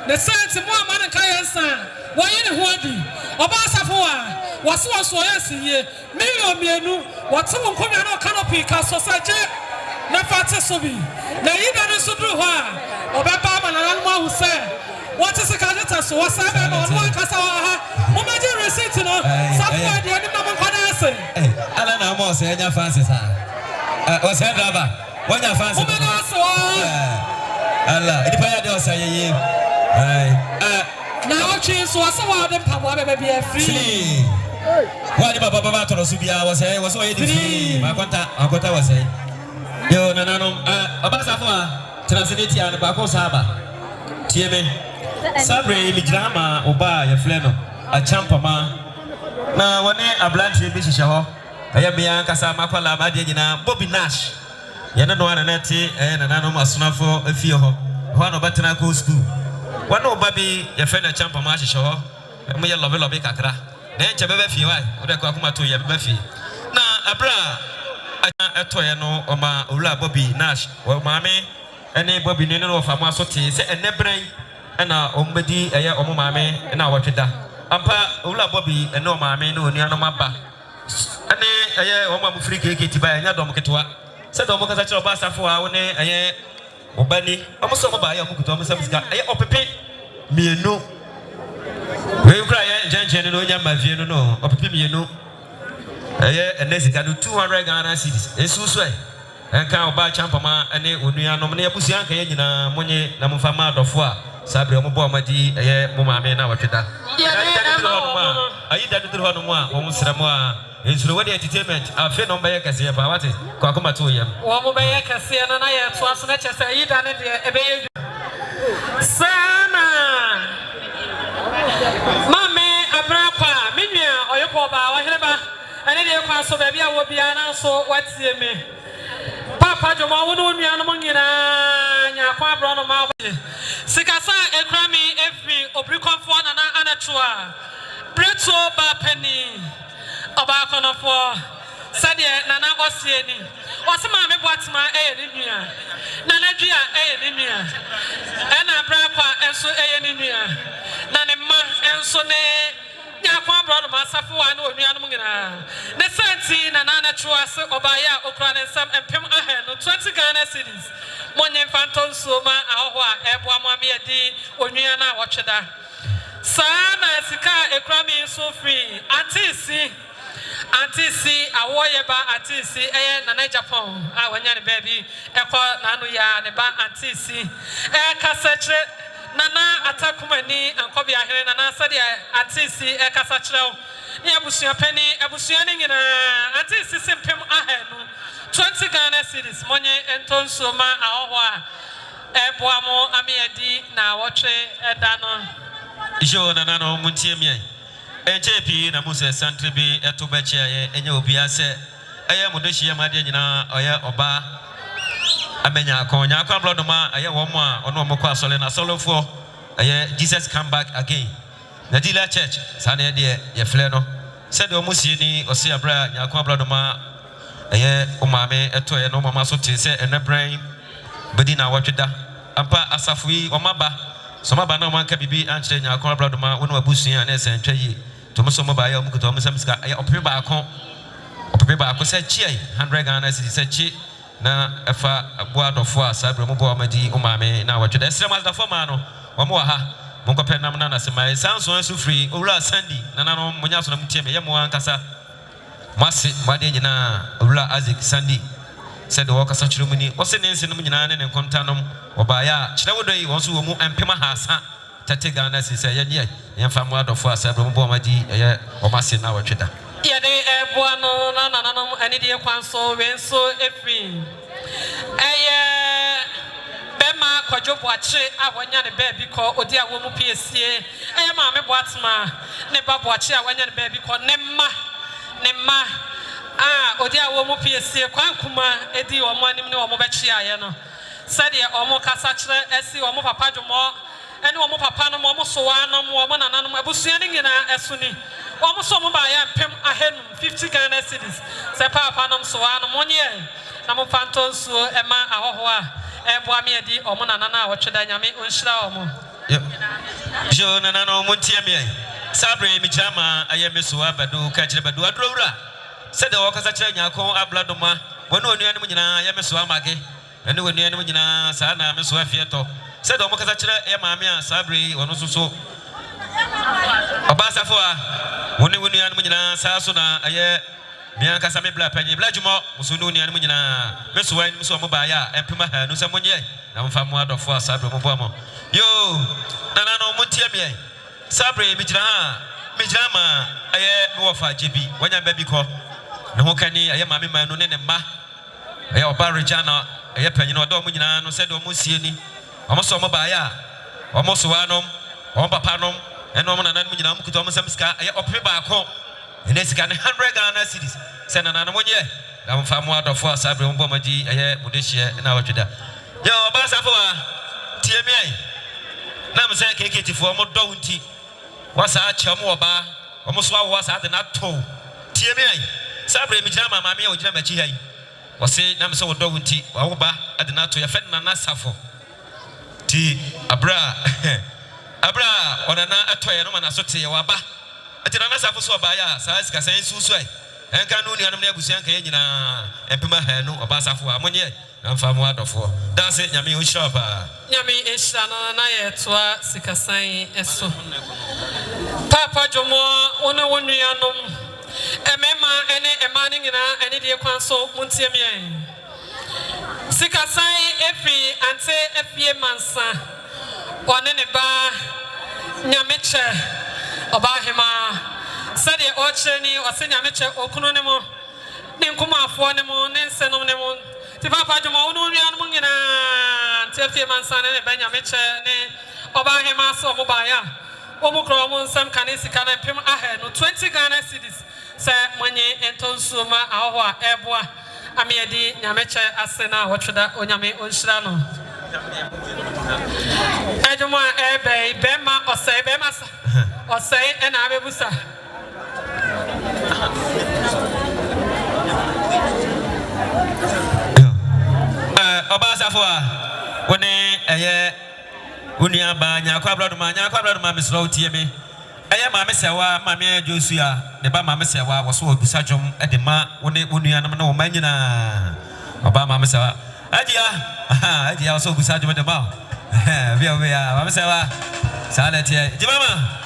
ne sense mo amana kayansa wayene hoadi obasafo a waso yesiye million mienu watu nkomya na canopy ka sosaje na fate sobi na yida ne so dru ho a Obeba manana mo say. What is the candidate so what's up on kasa ha. Mo ma je receipt no. Sapwa de ni mama kwada ase. Ala na mo say nya fancy sa. O say driver. Wonya fancy. Mo na so. Allah, idi pa ya de o say ye. Na o chi so asa wa de pa wa be be free. Wadi baba to so bia was say was o free. Ma kwanta was say. Yo nananom obasafo a translate ya ba ko saba. Tie me. Sabre mi drama oba ye fle no a champama na wone ablantie bi hihye ho eye me an kasa makwala ma de nyina Bobby Nash ye no na na ti nananom asonafo afie ho ho no betena ko school wone oba bi ye fle na champama hihye ho mo ye lobe kakra na enche bebe fie wai o de ko akoma to ye bebe fie na abra etoye no oma owura Bobby Nash o maame ene Bobby ne no fa mo asote se enebren ena ombedi eye omo maame ena wotweda ampa owura Bobby ene o maame ne onua no maba ene eye omo amfiri keke tiba enya dom ketwa se dom kasa kire obasafo a woni eye obani omo so maba eye omukuto omo samsika eye opepe mienu we kura ye jenjen no onya mavie no no opepe mienu eye enesika do 200 Ghana cedis esusu enka oba champama ene onua no ne yabusia nka ye nyina monye na mfama adofo a sabre omo bo amadi eye mo maame na watweda ayi da duduru hono mo a wo msramo a ensuro wadi entertainment afi no mbaye kase ba wate kwa akoma to yem wo mo baye kase na ye to aso na chese ayi da ne de ebeye sana mame abrakwa menua oyeko ba wa hereba ene de kwa so ba bia wo bia na so watie me papa joma wo no nua no nyina nya kwa abro no ma sikasa ekrami every obrikonfo na na anatoa preto ba pani oba konofo sade na na osie ni wose Maame Boatemaa ni nua na na dua ni nua ena brakwa enso ni nua na ne ma enso ne nyakwa brother masafo wa na onuanom nyina ne santi na na chua se obaya okra ne nsam empem ahe no 20 Ghana cedis monye mfanton soma ahoho a ebo amame edi onua na wotweda sana sika ekrami so free antisi awoye ba antisi na na Japan a wanya ne baby ekọ na anu ya ne ba antisi kasache nana atakumani ankobia here nana sade atisi ekasa kirew ne abusua pani abusua ne nyina atisi simpem ahenu 20 Ghana cedis monye entonso ma ahoho a eboamo amiedi na wotwe eda no ijo nana no muntie mi enchepi na musa santribi etobachi aye enye obia se aye modohie made nyina oye oba amenya akonya akwa blodoma aye wo mo a ono mo kwa asole na solofo aye Jesus come back again na dila church sane de ye fle no said o musie ni ose abra nya akwa blodoma aye o maame eto ye no mama so te se enebran bedi na wotweda ampa asafu yi o maba so maba na o manka bibi anche nya akwa blodoma wono abusuan na ese ntwa yi to mo so maba aye o mukuto mo samsika aye opepe ba akon se chi 100 Ghana cedi se chi na efa aboa dofo a sabre mo bo amadi o maame na watweda esrema da forma no wo mo ha mo nkopɛ nam na nasemai sanso so free owura Sandy na no monya so na mutie me ye mo ankasa mase made nyina owura Isaac Sandy said wo kasa kyerɛ mu ni wo se ne nse no nyina ne nkontanom obaaya kyerɛ wo doi wo so wo mu empema hasa 30 Ghana sisa ye nye ye fa mo adofo a sabre mo bo amadi ye o mase na watweda yede eboano na nananom ani de kwanso wenso efri bema kwadwo boache a wanya ne baabi ko odi a wo mu piesie Maame Boatemaa ne ba boache a wanya ne baabi ko ne ma odi a wo mu piesie kwankuma edi wo mo anim ne wo mo bechi aye no sade o mo kasa kire esi wo mo papa dwomo ene wo mo papa no mo so wa no mo nananom abusua ne nyina esuni wo so mo ba ya mpem ahenu 50 Ghana cedis se papa no so wa no monye na mo fanton so ema ahoho a ebo amiedi o mo nana na wotweda nyame onhyira o mo jo nana no montie me sabre mi chama aye meso abadu ka kire badu adurowura se de wo kasa kire nyakon abladoma wono onua ne nyina aye meso amage ene onua ne nyina sa na meso afieto said Omokazachra, Mamia, Sabri, or no so. Obasafoa, one when you are Sasuna, a year, Bianca Sami Blapenny, Blajimo, Musuni and Munina, Miss Wayne, Miss Mobaya, and Puma, no someone yet. I'm from one of four Sabro Mobomo. Yo, Nanano Muntiamie, Sabri, Mijama, a year, Wafa, GB, when your baby call. No can I am Mammy Manon and Ma. I am Barijana, a year penny or Domina, no said Omusiani, almost Mobaya, almost Wanum, or Papanum. And woman and Minam could almost sky a back home. And it's got 100 Ghana cities. Send another 1 year. I'm from one of four Sabri Bombaji, a year, Buddhisia, and our Judah. Yo, Basafoa, TMA. Namasa Kiki for more downty. Was our Chamoba, almost what was at the nut toe. TMA, Sabri Mijama, Mammy, or Jamachi. Was say Namso downty, Oba, at the nut to your friend Nanasafo. T. Abra. Abra, on an atoy, no man associ waba. At another Safoso Baya, Says Cassin Susway, and Canuni and Nebusianka, and Pima Hanu, or Basafu, Amonia, and Famwad of four. That's it, Yami Shopper. Yami Ishana Naya Tua Sikasai Esso Papa Jomo, one Yanum, a mema, any manning in any dear consul, Muntiamia Sikasai Effie, and say Effie Mansa. One in a bar, Nyamecha, Obahima, said the Ocheni or Senamecha or Kunonemo, Ninkuma for Nemo, Nensenonemo, Tivapa Jomo, Mungina, Tiafi Mansan and Benyamecha, Obahima, so Mobaya, Omukro, some Canisicana, and Pim ahead, no 20 Ghana cities, Sir Manye, and Tonsuma, Awa, Ebwa, Amiadi, Nyamecha, Asena, Wachada, Onyame, Unshrano. Ejuma ebe bema osai bema osai ena abebusa Obasafoa woni eye unia ba nyakwa blood ma misro tiemi eye ma mesewa ma me Joshua ne ba ma mesewa wo so obusa dwom e de ma woni unia no na wo manyina oba ma mesewa Ajia so obusa dwom de ma via ma mesewa salatie jimama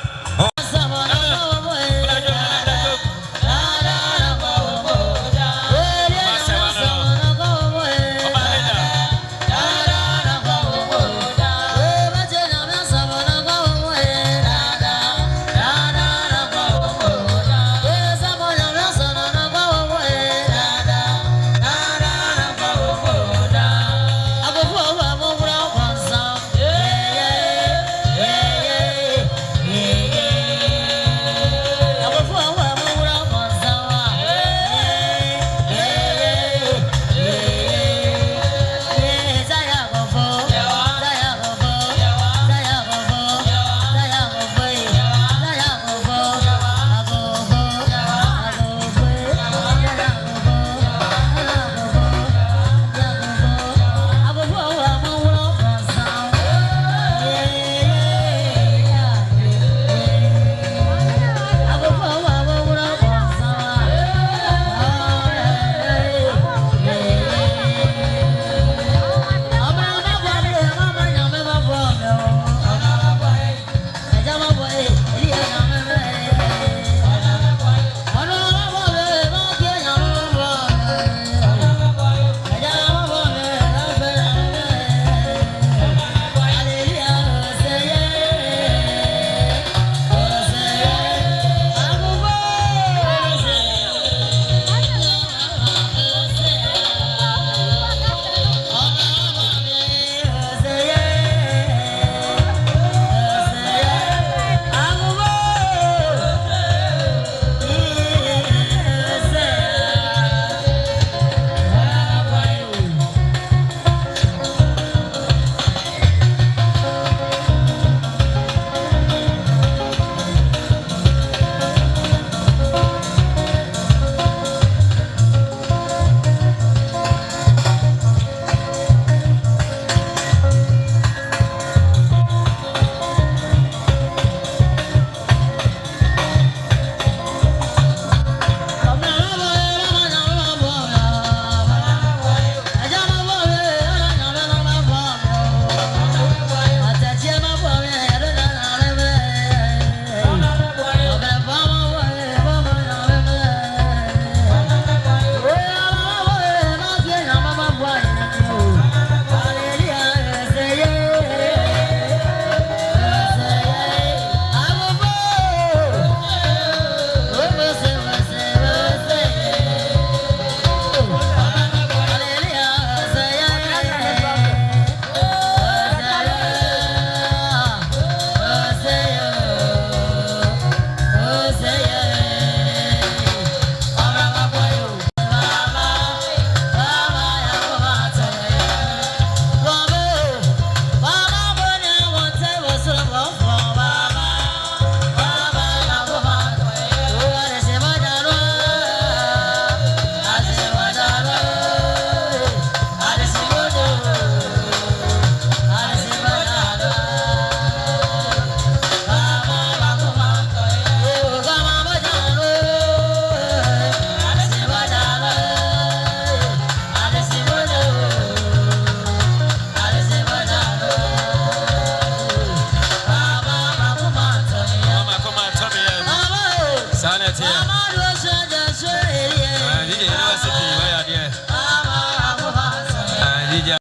Yeah.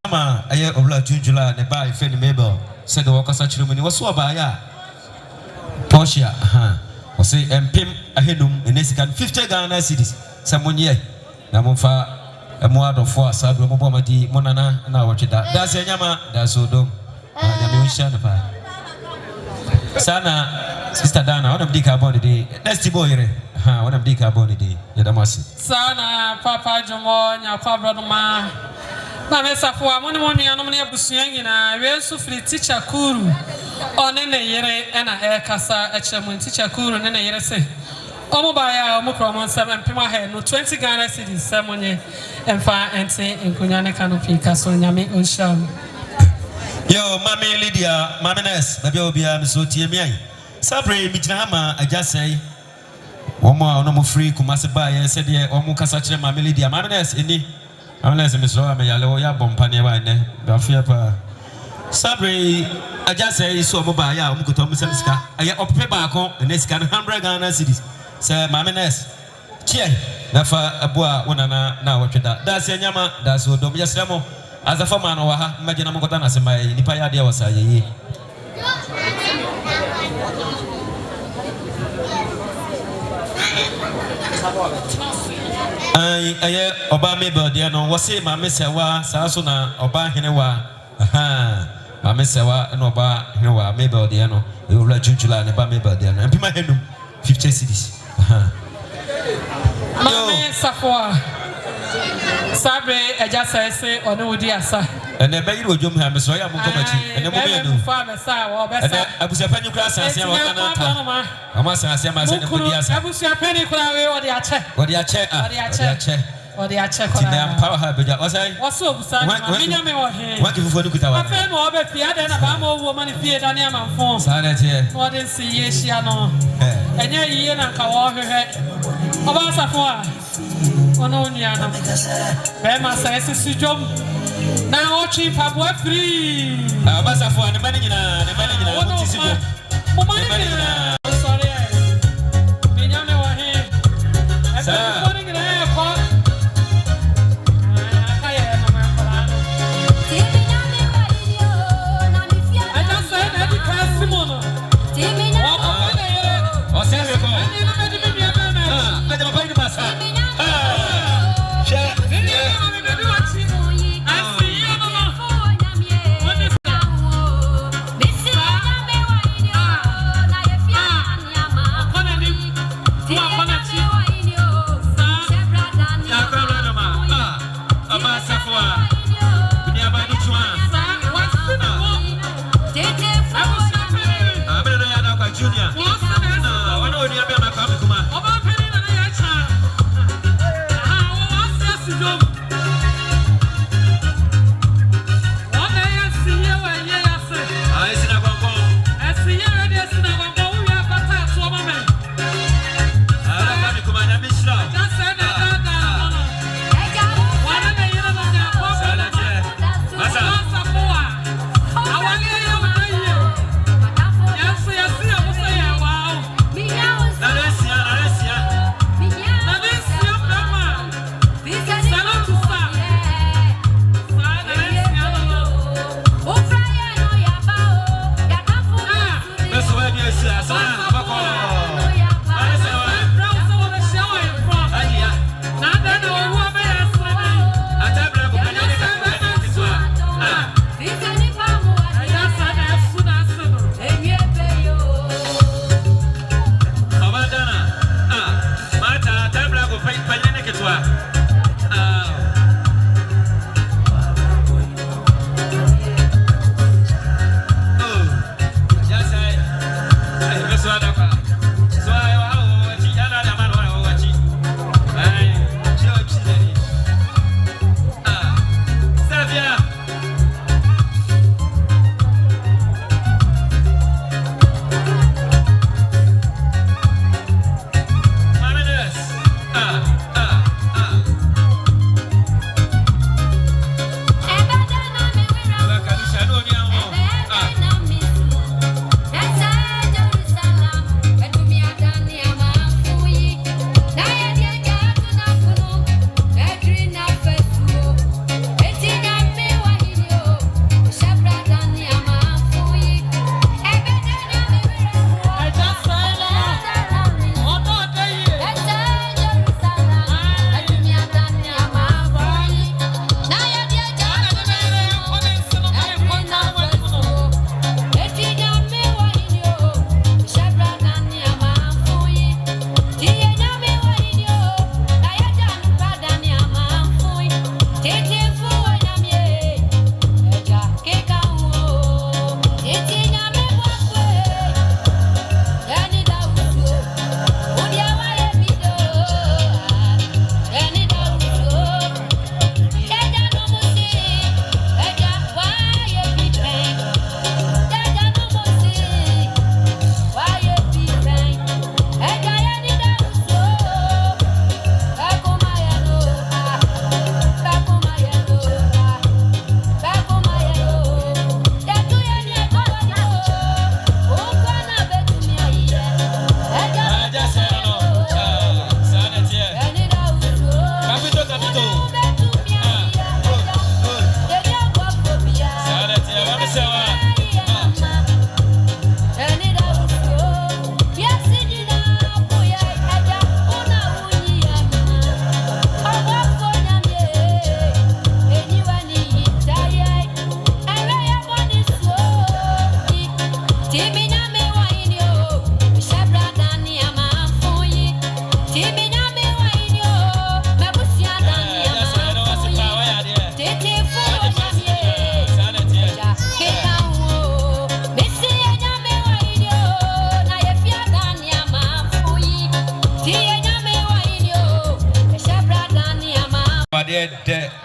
Ama aye obla Jujula ne ba ife ni Mabel said the workers actually when was so ba ya Porsche o say empim ahenum enesikan 50 Ghana cedis samonye na momfa emo adofo asadu mo bo madi monana na wochida that's nyama that's odom nyame unsha na pa sana sister Dana one of the carbon day next boy here one of the carbon day yadamasi sana papa jomo nyakwa brodoma na mesafo amone mo nuanom ne abusuan nyina wesu free teacher kuru one ne yere na kasa echemun teacher kuru ne yere se omo baya omo kromo 7 pima he no 20 Ghana cedis semonye emfa ente enkunya ne canopy kaso nyame onsham yo mama Lydia mama Ness baby obia miso tie mi ai sabre mi gina ma ajasai omo ono mo free kumase ba ye se de omo kasa kire mama Lydia mama Ness eni Amnes Miss Roa, may allow ya bompania by ne, Bafia. Sabre, I just say so mobile, Mukotomiska. I get up payback and this can 100 Ghana cities. Sir, Mamines. Cheer, Nafa Abua, one now what that. That's a yama, that's what Domia Samo. As a former, imagine Mokotana, my Nipaya dia was a ye. Aye, Oba Mabel, dear, no, was say, Mamma Sewa, Sasuna, Oba Hinewa, Mamma Sewa, and Oba Hinewa, Mabel, dear, no, you will let Jujula and Oba Mabel, dear, and be my head 50 cities. Mamma Safwa Sabre, I just say, or no, dear, sir. And the baby will jump him, so I am going and the woman, father, sir, or better. I was a penny class, and I must say, my son, I was a penny crowd or the check, or the check, or the check, or the power habit. Was I? What's so? What if you look at our friend or bet the other Abamo woman if you don't have a phone? Silent here. What is the yes, she know? And you're here and cover her head. About Safwa. Ononiana. Bema says it's jump. Now, cheap, have what free. Basa for the manager, the manager. Sorry, Minyame were here. I just said that you can't Simona.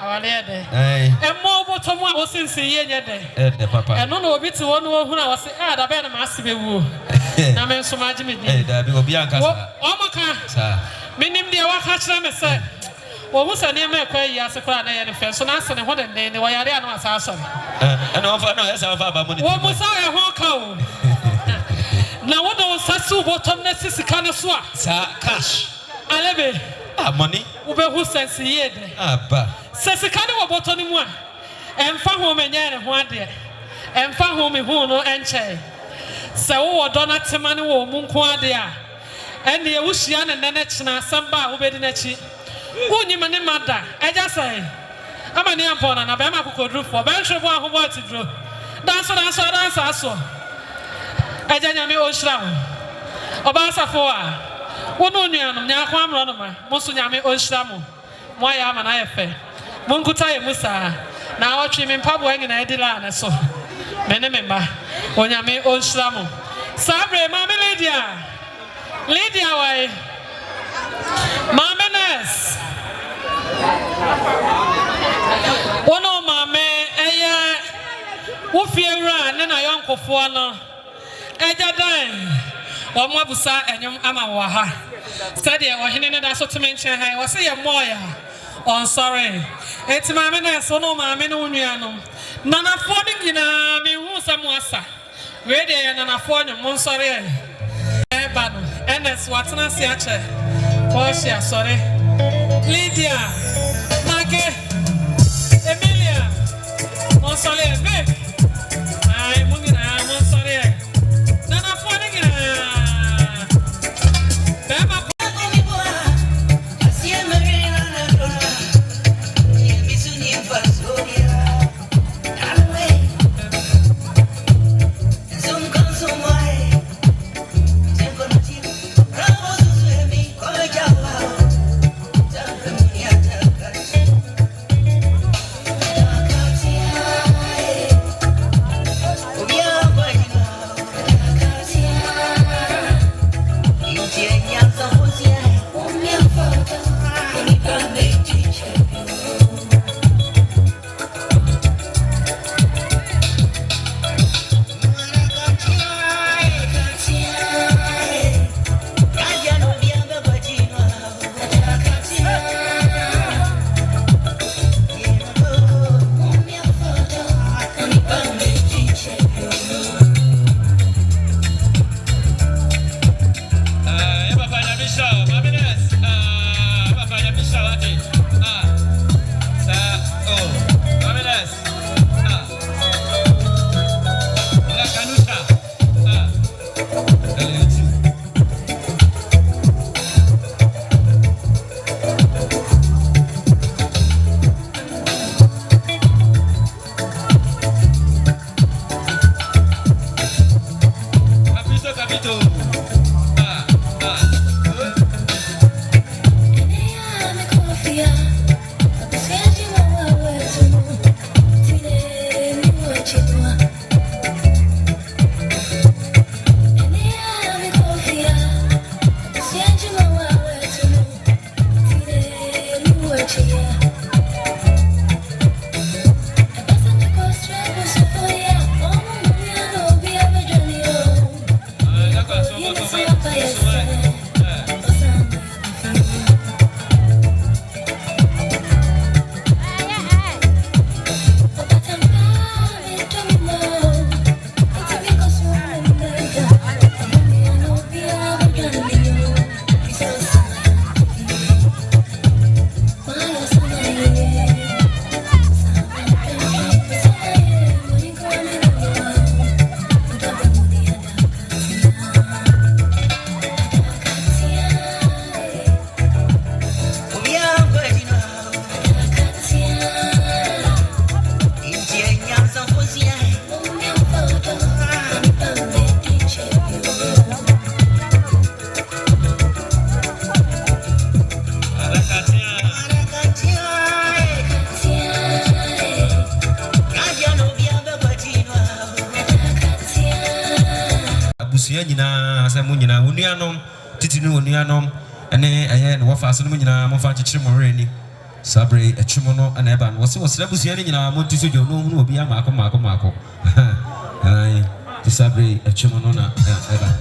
awade de eh mo bottom a wo sinse ye nye de papa eno no obi ti wo no hu na wo se da be na ma se be wu na me nso ma gime di da bi obi anka o maka sa minim de wa ka kire me se wo hu se ne me kwa yi ase kwa na ye ne fe so na ase ne ho de ne wo yare anu asa aso eno fa na esa fa ba mo ni wo mo sa e ho ka o na wo do sasu bottom na sisika ne so a sa cash alebe money ube hu sense ye de aba sisika ne wo bottom ni mu a emfa ho me nya ne ho ade emfa ho me hu no enche se wo do na tema ne wo mu nko ade a ene e wuhia ne nene china samba wo be di na chi wonyi me ne mada eja sai ama ne ampo na be ma kokodru fo be nhwe bo ahobo atidro danso aso eja nya me o hira wo oba safo a wono nuanom nya kwa amro no ma mo so nya me o hira mo ya ama na ye fe mo nkuta ye musa na otwe me mpabo enyi na edila na so me ne memba onyame o hira mo sabre mama Lydia wai mama Ness wono mama eye wo fiewura ne na yonkofo no eja dan wo mo abusa enyum ama wo ha study e ohene ne da so tumi nche han wo se ye moya on sorry eti mama Ness wono mama ne wonuanom nanafo ne nyina me hu samuasa we de ye nanafo nyum mon sorry e ba no NS watna si ache Koshia sorry Lydia Mage Emilia mon sorry babe ai mungina mon sorry nana fone gina bema nyina asa mu nyina onuanom titinu onuanom ene aye no wafa so no nyina mo fa chichire mo reni Sabre a chimono and eban was Rabusian in our Montisujo, no one will be a Marco. The Sabre a chimonona ever.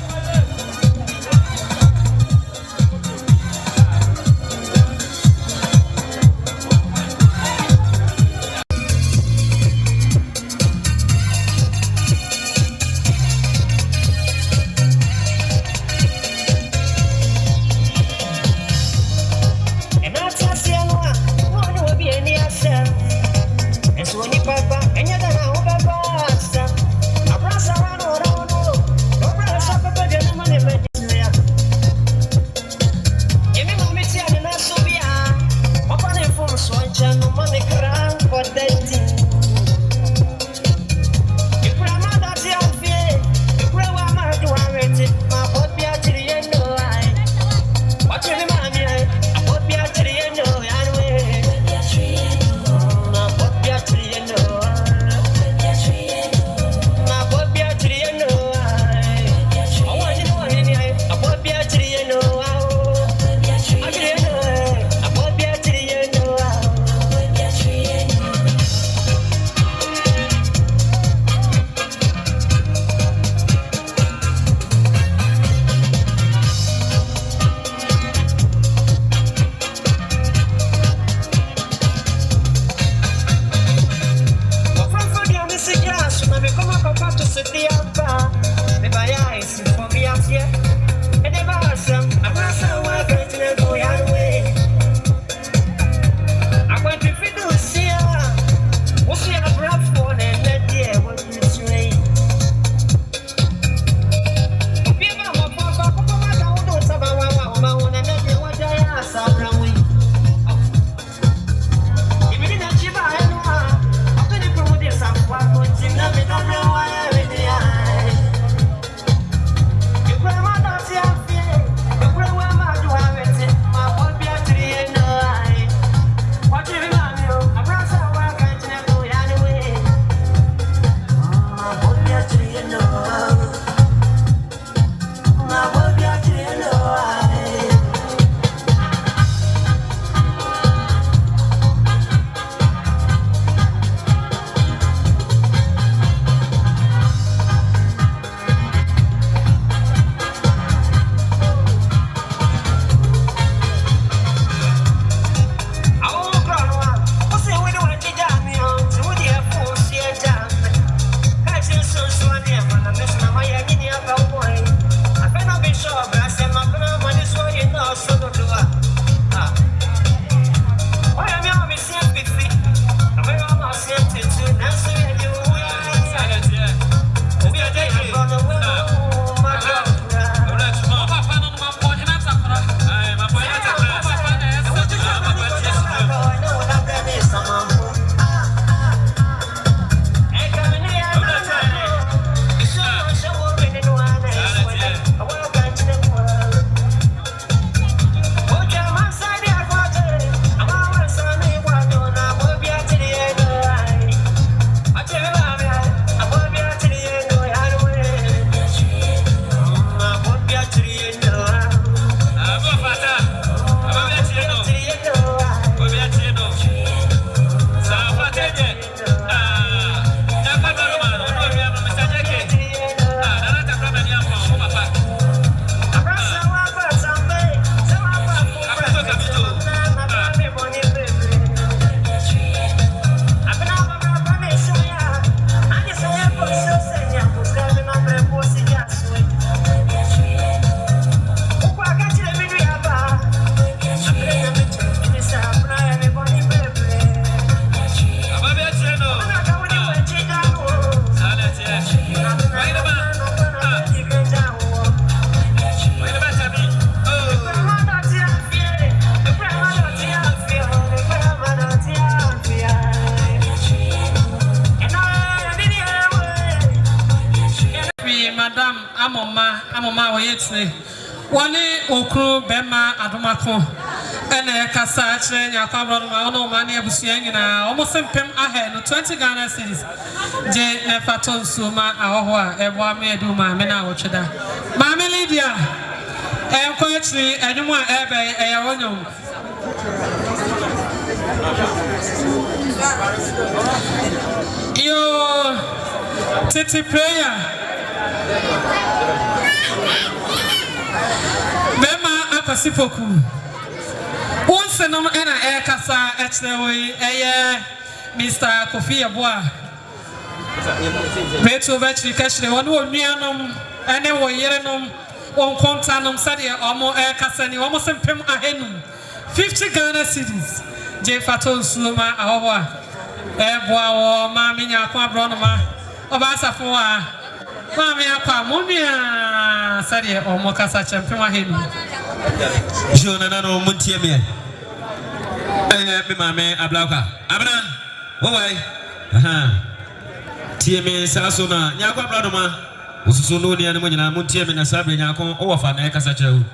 Amoma oyetse woni okru bema adomako ene kasa kire nyakwa brother ma ono ma na ebusua nyina omo sempem ahe no 20 Ghana cedis je ne faton suma ahoho a ebo ame edu ma me na wotweda Maame Lydia enko akiri enwum a ebe eyawonyom Yo, Titi prayer. Bema akasifoku. Once no ena kasa etlewe Mr. Kofiase. Beto vetri kashre wonu onuanom ene wo yerenom on kontanom sade omo kasa ni omo sempem ahenum 50 Ghana cedis. Je fato suma ahowa boa wo Maame Akua Boatemaa obasafo a Maame Akua monua sade omo kasa chempem ahenum jona nano muntie me me Maame ablaka abna why tie me saso na Akua Boatemaa osusu no ne animo nyina muntie me na sabre nyako o wafa na kasa chewu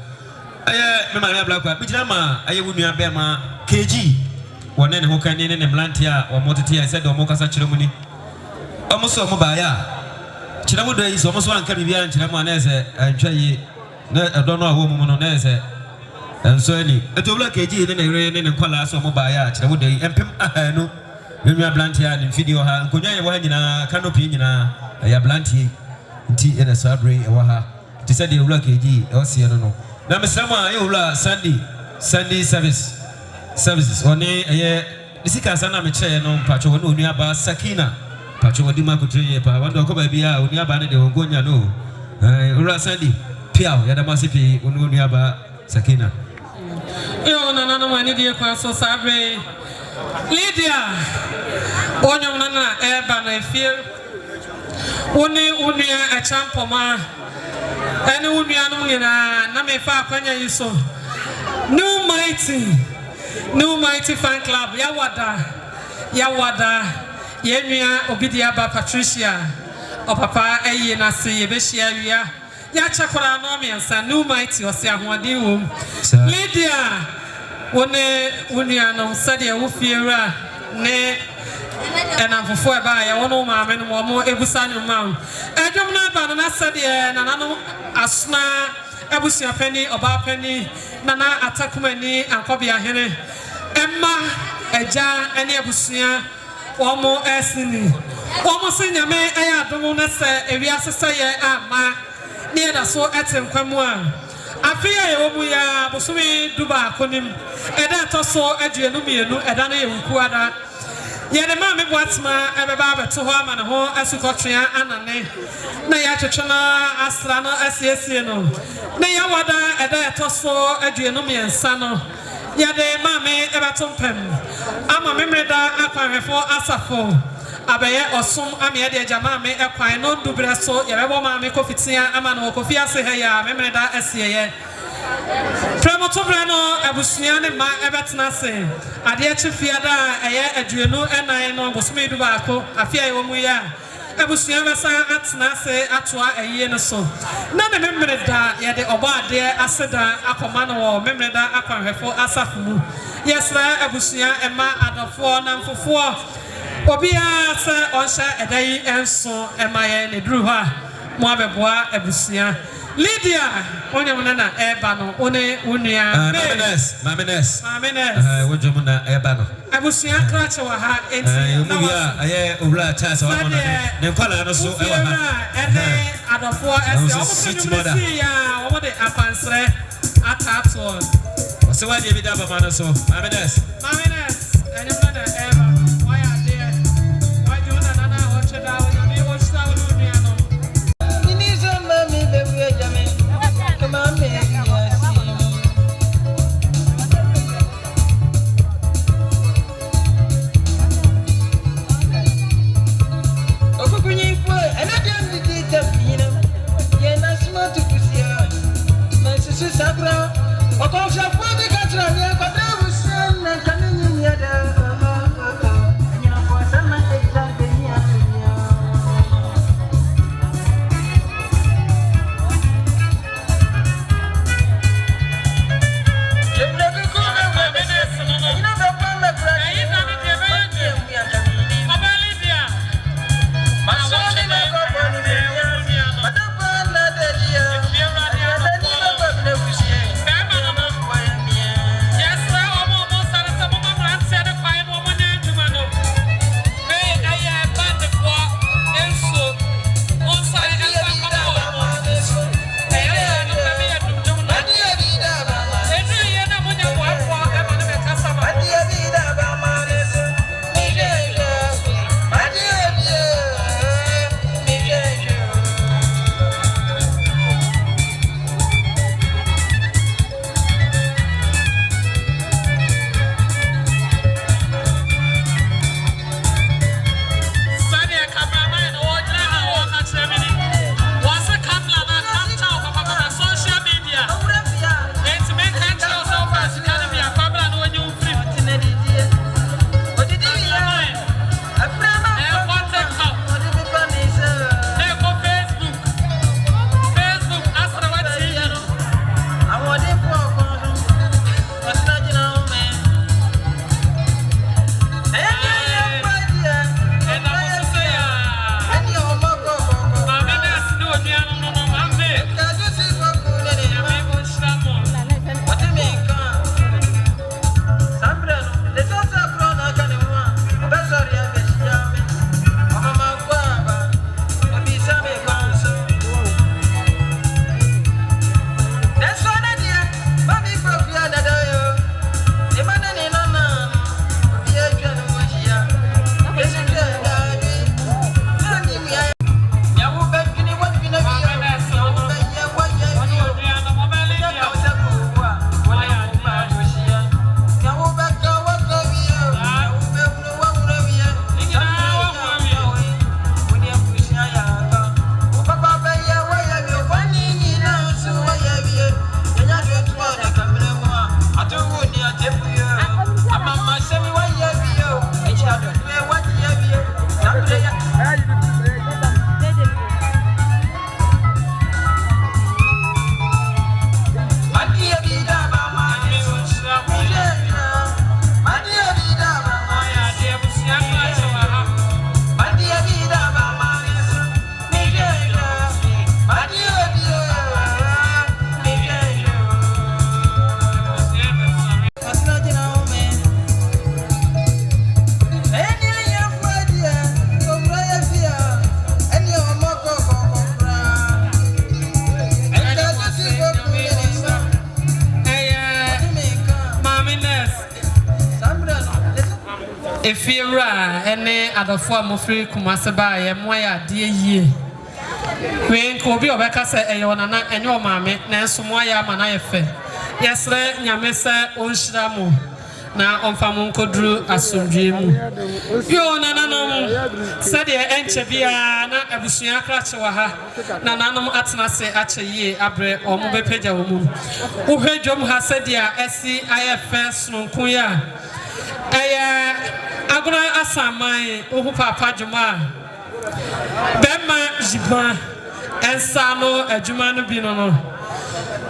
me Maame ablaka bijira ma ayewu nua be ma KG wone ne ho kan ne mlantia o motete I said o mo kasa chire mu ni o mo so mo ba ya chire mu do yi so mo so anka bibia nchire mu na ese antwa yi na edo no a wo mu no na ese enso ani etobla KG ne re ne kwala so mo ba ya chire mu do yi empem ahanu nua blantia ne video ha nkonwa ye wo ha nyina canopy nyina ya blantie nti ene sabre e wo ha ti said e wula KG e o se no na mesama e wula Sunday services one nisika sana meche no pacho wonu onua ba Sakina pacho wodi makotreye pa wando ko ba bia onua ba ne de ongonya no wula Sunday piao ya da masipi onua ba Sakina yo na mani die kwa so sabre Lydia onyom na eba na efie oni onua a champoma ene onua no nyina na me fa akwanya yiso New Mighty Fan Club Yawada Yenua Obidia ba Patricia o papa eye na se ye be hia wia ya chakora no me ansa New Mighty o se ahoden wo Lydia wone unia no sade wo fiera ne enamfofo e ba ya wono maame no mo ebusa no ma edwom na ba na sade na nano asna ebusia pani oba pani nana atakumani ankobia hene emma eja ene ebusia omo esini omo senyame eya domo na se ewia sese ye ama ne da so etenkwamu a afia ye omu ya bosumi duba konim eda toso aduenu mienu eda na ye wukuada ye ne Maame Boatemaa ebeba beto ho ama ne ho asukotwea anane na ya twetwena asra no asiesie no na ya wada eda etoso aduenu miensa no ya de Maame ebatompem ama memreda akwanhefo asafo abaye osum ame de agya Maame ekwan no dubre so ye bebo Maame Kofitia ama no Kofiase ha ya memreda asieye Premoto brano abusua ne ma ebetena se ade achifiada eye aduenu enan no bosome du baako afia ye omu ya abusua besa atena se atoa eye ne so na ne memreda ye de obo ade aseda akoma no wo memreda akwanhefo asafu mu yesra abusua ema adofo na mfofo obia se onhye edai enso ema ye ne duru ha mo abeboa abusua Lydia onyamuna na eba no one unua Mamenes wojomu na eba no abusia krache wa ha enti na wa aye owura chance wa no ne kwala no so e wa ha ene adofo ese omusi ya omode apansre atato so wa de bi da ba no so Mamenes onyamuna na eba why are there why do na na ho cheda wo ni wo sta wo unua no Sabra, o concha foi de catra, minha quadra, você não caminha, Efiera ene adofo amofri Kumase ba ye moya de yie. We nko bi obeka se eyo nana enye o maame na enso moya ama na ye fe. Yesre nyame se onhyira mo na onfamo nkoduru asomdwe mu. Yo nana no sade enche bia na abusua krache wa ha. Na nanom atena se ache yie abre omo bepeja wo mu. Wo hwedwom ha sade a esi IFS no nkoya. Agora asamai ohu papa juma bema jiba ensano adwuma no bi no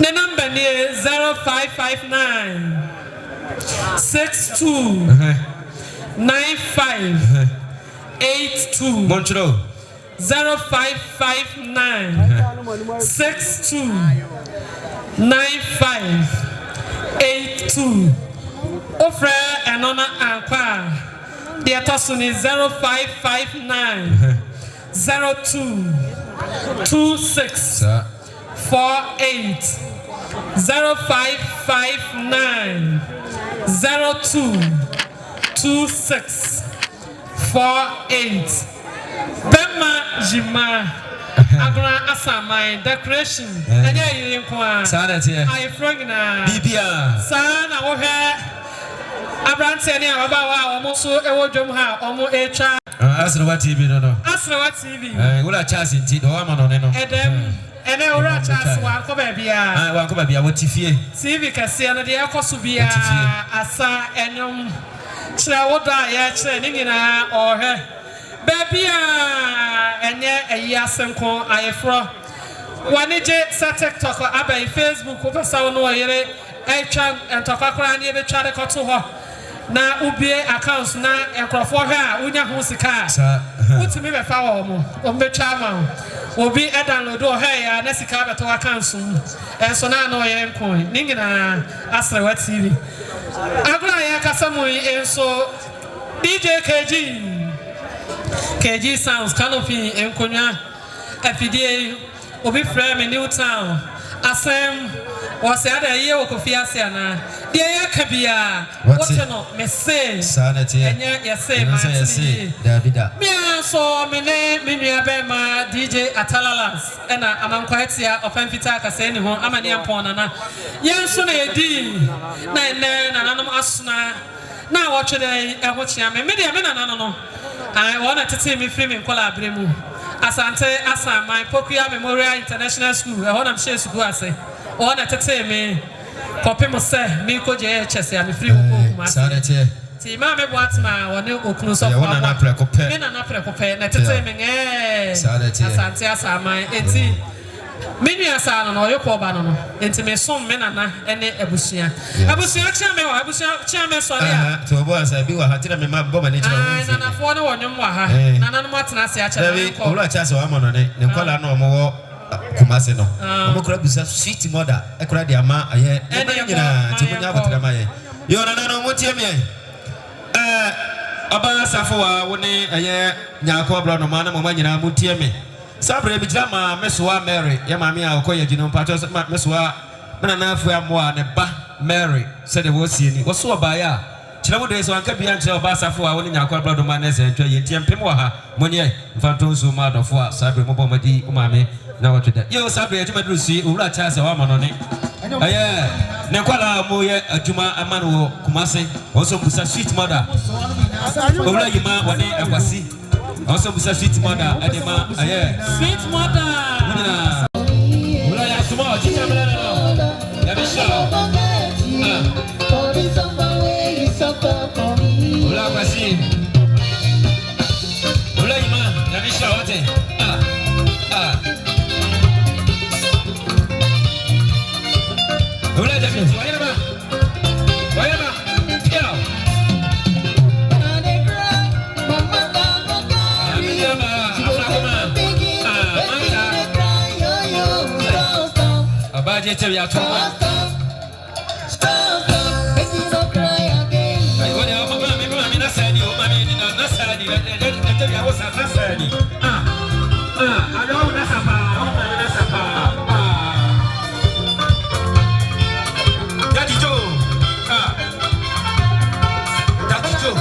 ne number ni 0559 62 95 82 Montreal 0559 62 95 82 Ofre enona anka the atosun is 0559 02 26 48 0559 02 26 48 Bema Jima Agora Asamai decoration anya yin kwa I frogna Bibia sana wo he Abrante ni abawa omo so ewo dwom ha omo echa Asrewa TV no Asrewa TV wula chance nti do ama no ne no edem ene wura chance wa ko ba bia wa ko ba bia wo tifie TV kase no de ekoso bia asa enyom kira woda ya kira ni nyina ohwe ba bia enye eyi asenko ayefro wanije sa TikTok abai Facebook ko pesa wo no yere etwa entokakora ni ebe twa de koto ho na ubie accounts na enkrofo ha unya ho sika utimi be fa wo mo ombetwa ma obi e download o ha ya na sika beto accounts enso na no ye nko ni ngina Asrewa TV agora ya kasamu enso DJ KG sounds canopy enkonya afidie obi frame Newtown asem was the other year Kofiase na de yakabia what no me say sanity enya yese ma Davida me so me nua be ma DJ Atalalas ena amankwatia ofenfita kase ni ho amane ampon na yenso na edi na nanom asuna na watwe de ehochia me de me na no I wanna tete me free me kola abremu asante asamai Pokua Memorial International School e honam she school ase ona tete me kope mo se me ko je chese am free wo kuma sanity ti Maame Boatemaa woni okunu so kwa me na prekope na tete me sanity asante asamai enti menu asana no yeko ba no enti me som me nana ene abusua chiame sorry to bo asa bi wa hatira me ma bo mani chira nana fo ne wonwom wa ha nana no matena ase a chira ko owura chase wa mo no ne nkola na omo Kumase no omo kura bisa sweet mother e kura de ama aye nyina ti munya abotira ma ye yo nana no mo tie me aba safo wa woni aye nyaako bra no ma na mo nyina mo tie me Sabre bijama mesoa Mary ya maame a okoye gino pato mesoa na na afu amoa ne ba Mary said the was ni woso ba ya kire mo de so anka bia nche oba safo a woni nyakwa brado ma na se ntwa ye tie mpem wa ha monye mfanto nso ma dofo a sabre mo bo madi o maame na wotweda yo sabre ejuma drusi owura cha se wa ma no ne aye ne kwala mo ye adwuma amano Kumase also busa sweet mother owura yima woni akwasi also busa sweet mother adema aye sweet mother ula ya sumo chicha mlele no ya bisho ula kwasi ula yima ya bisho wote ula ya bisho wayema yo Abaje tell ya to ma. Ai woni o mama mi na sadi o mama ni na sadi tell ya was na sadi. Ado na sapa, o mama na sapa. Daddy Joe. Daddy Joe.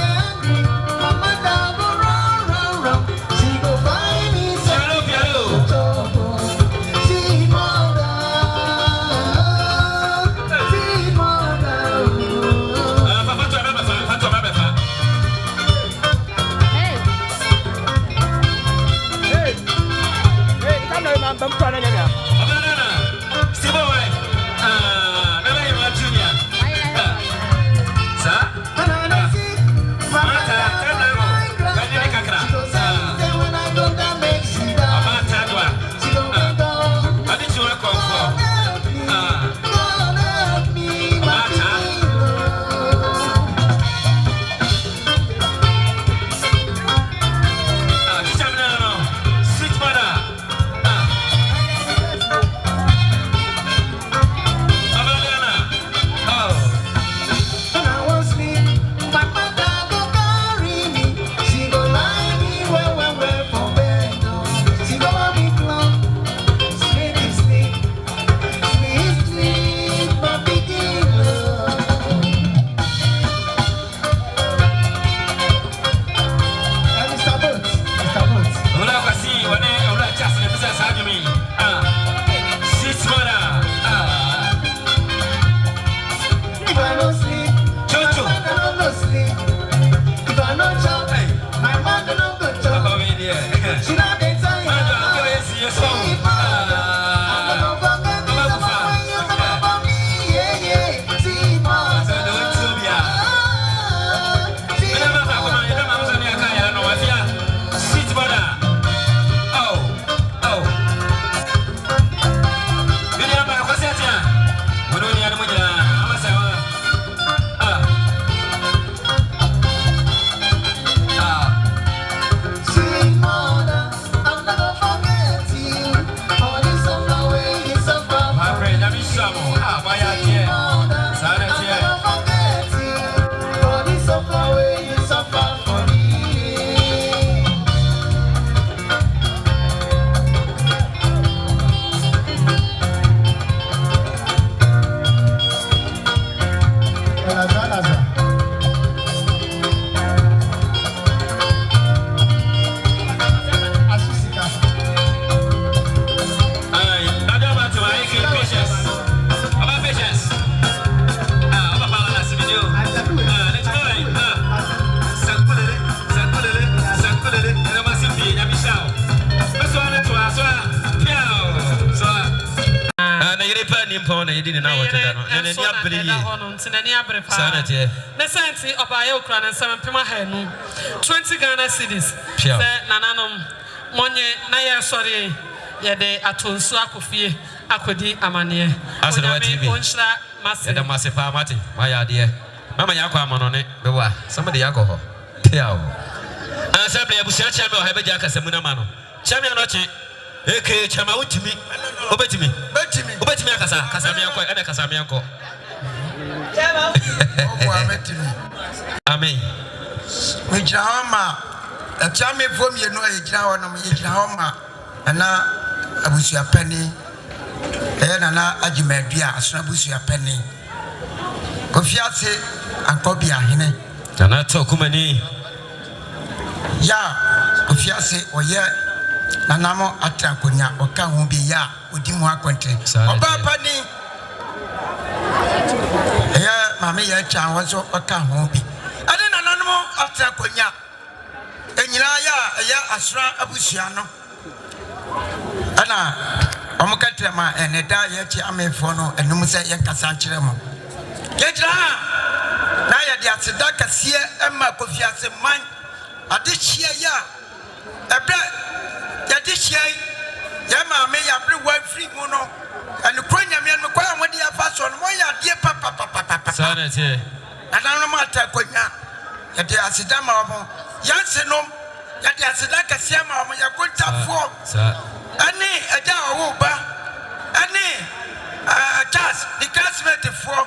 pon na yedi na wote da no ne ni abere yi ntinani abere pa sanete ne senti obaye okura ne 7 hanu 20 Ghana cedis se nananom monye na ye sori ye de atonsu akofie akodi amane asere TV onhira mase da mase pa mate maya de mama yakọ amonone bewa somebody yakọ ho piao ansa ble abusia chama o hebe ja kasamu na ma no chama no chi eke chama utimi obetimi akasa kasami yanko ene kasami yanko chama o ametimi amen we jama chama vom ye no ye jira wono ye jira homa ana abusia pani na ajimadua asona abusia pani Kofiase ankobia hene ana to kumani ya Kofiase oye nanamo atankonya oka ho bi ya odi mu akwente oba pani ya mama ya cha wozo oka ho bi ade nanamo atankonya enyina ya asra abusia no ana omukatema eneda ya chi amefo no enum se yenkasa nkire mo yejira na ya de aseda kasie ema Kofiase man ade hia ya ebe ya de hia ya maame ya bre wa free mu no anu kronya me no kwa amodi afa so no mo ya de papa sanete ana no mata konya ya de aseda ma mo ya se no ya de aseda kasie ma mo ya kontafo ani eja owo ba ani Charles the classmate for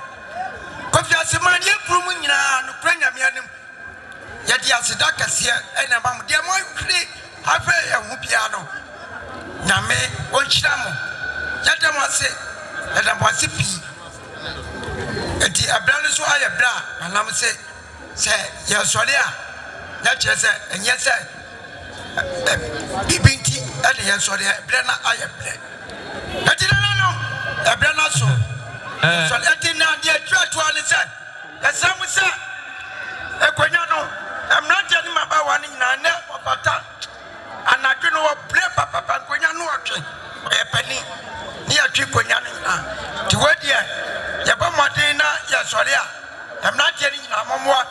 Kofiase man ye krum nyina no kronya me anim ya de aseda kasie ena ba mo de mo hwiri afa ya hu bia no nyame wonhyira mo ya de mo ase pi eti abra no so aye bra anam se ya sole a ya kire se enye se bibinti ene ya sole bra na aye bra eti no bra na so so eti na de atwa ani se ya samu se ekonya no amrante ni mabawa ni na ne opata anadwe no bre papa konya no otwe e pani ni atwe konya no na ti wadie ya ba modin na ya sore a amrante ni na momoa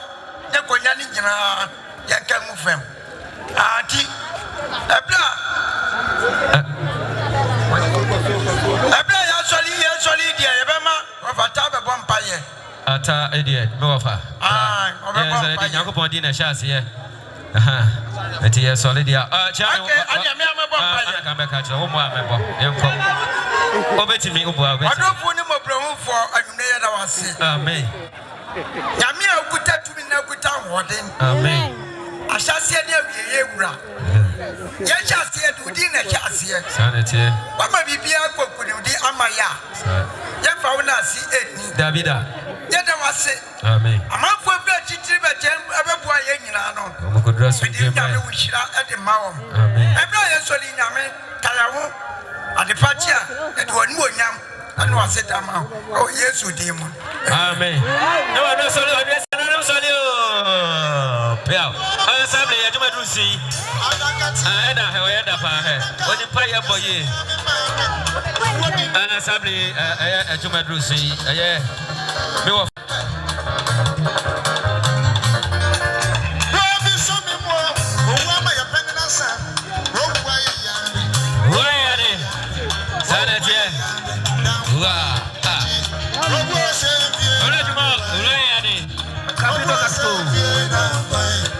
ne konya ni nyina ya kan mu fam ati ebra ya sori dia ya ba ma opata be bompaye ata edie me wafa obeba pa Yakobon di na chance ye eti ye solid ya cha anya me amebo pa ye ka be ka cha wo mo amebo yenko obetimi obo obetimi adofo ni mobrohu fo anwune ye da wase amen nyame akuta tumi na akuta hoden amen ahyase ne awie ye wura ye hyase de udi na hyase sanete mama bibia kokuni udi amaya ye fa wona asi eni davida ye da wase amen amafo bi atitiri betem abebua ye nyina no omokodra so de nyame wuhira ede mawom amen ebra ye soli nyame tayawo adepatia ede woni wonyam anu wase dama o yesu di mu amen no no soli o de sana soli o pia assembly ya juma drusi eda he eda pa he oni pa ye boye assembly ya juma drusi ye me wo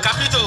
Capito.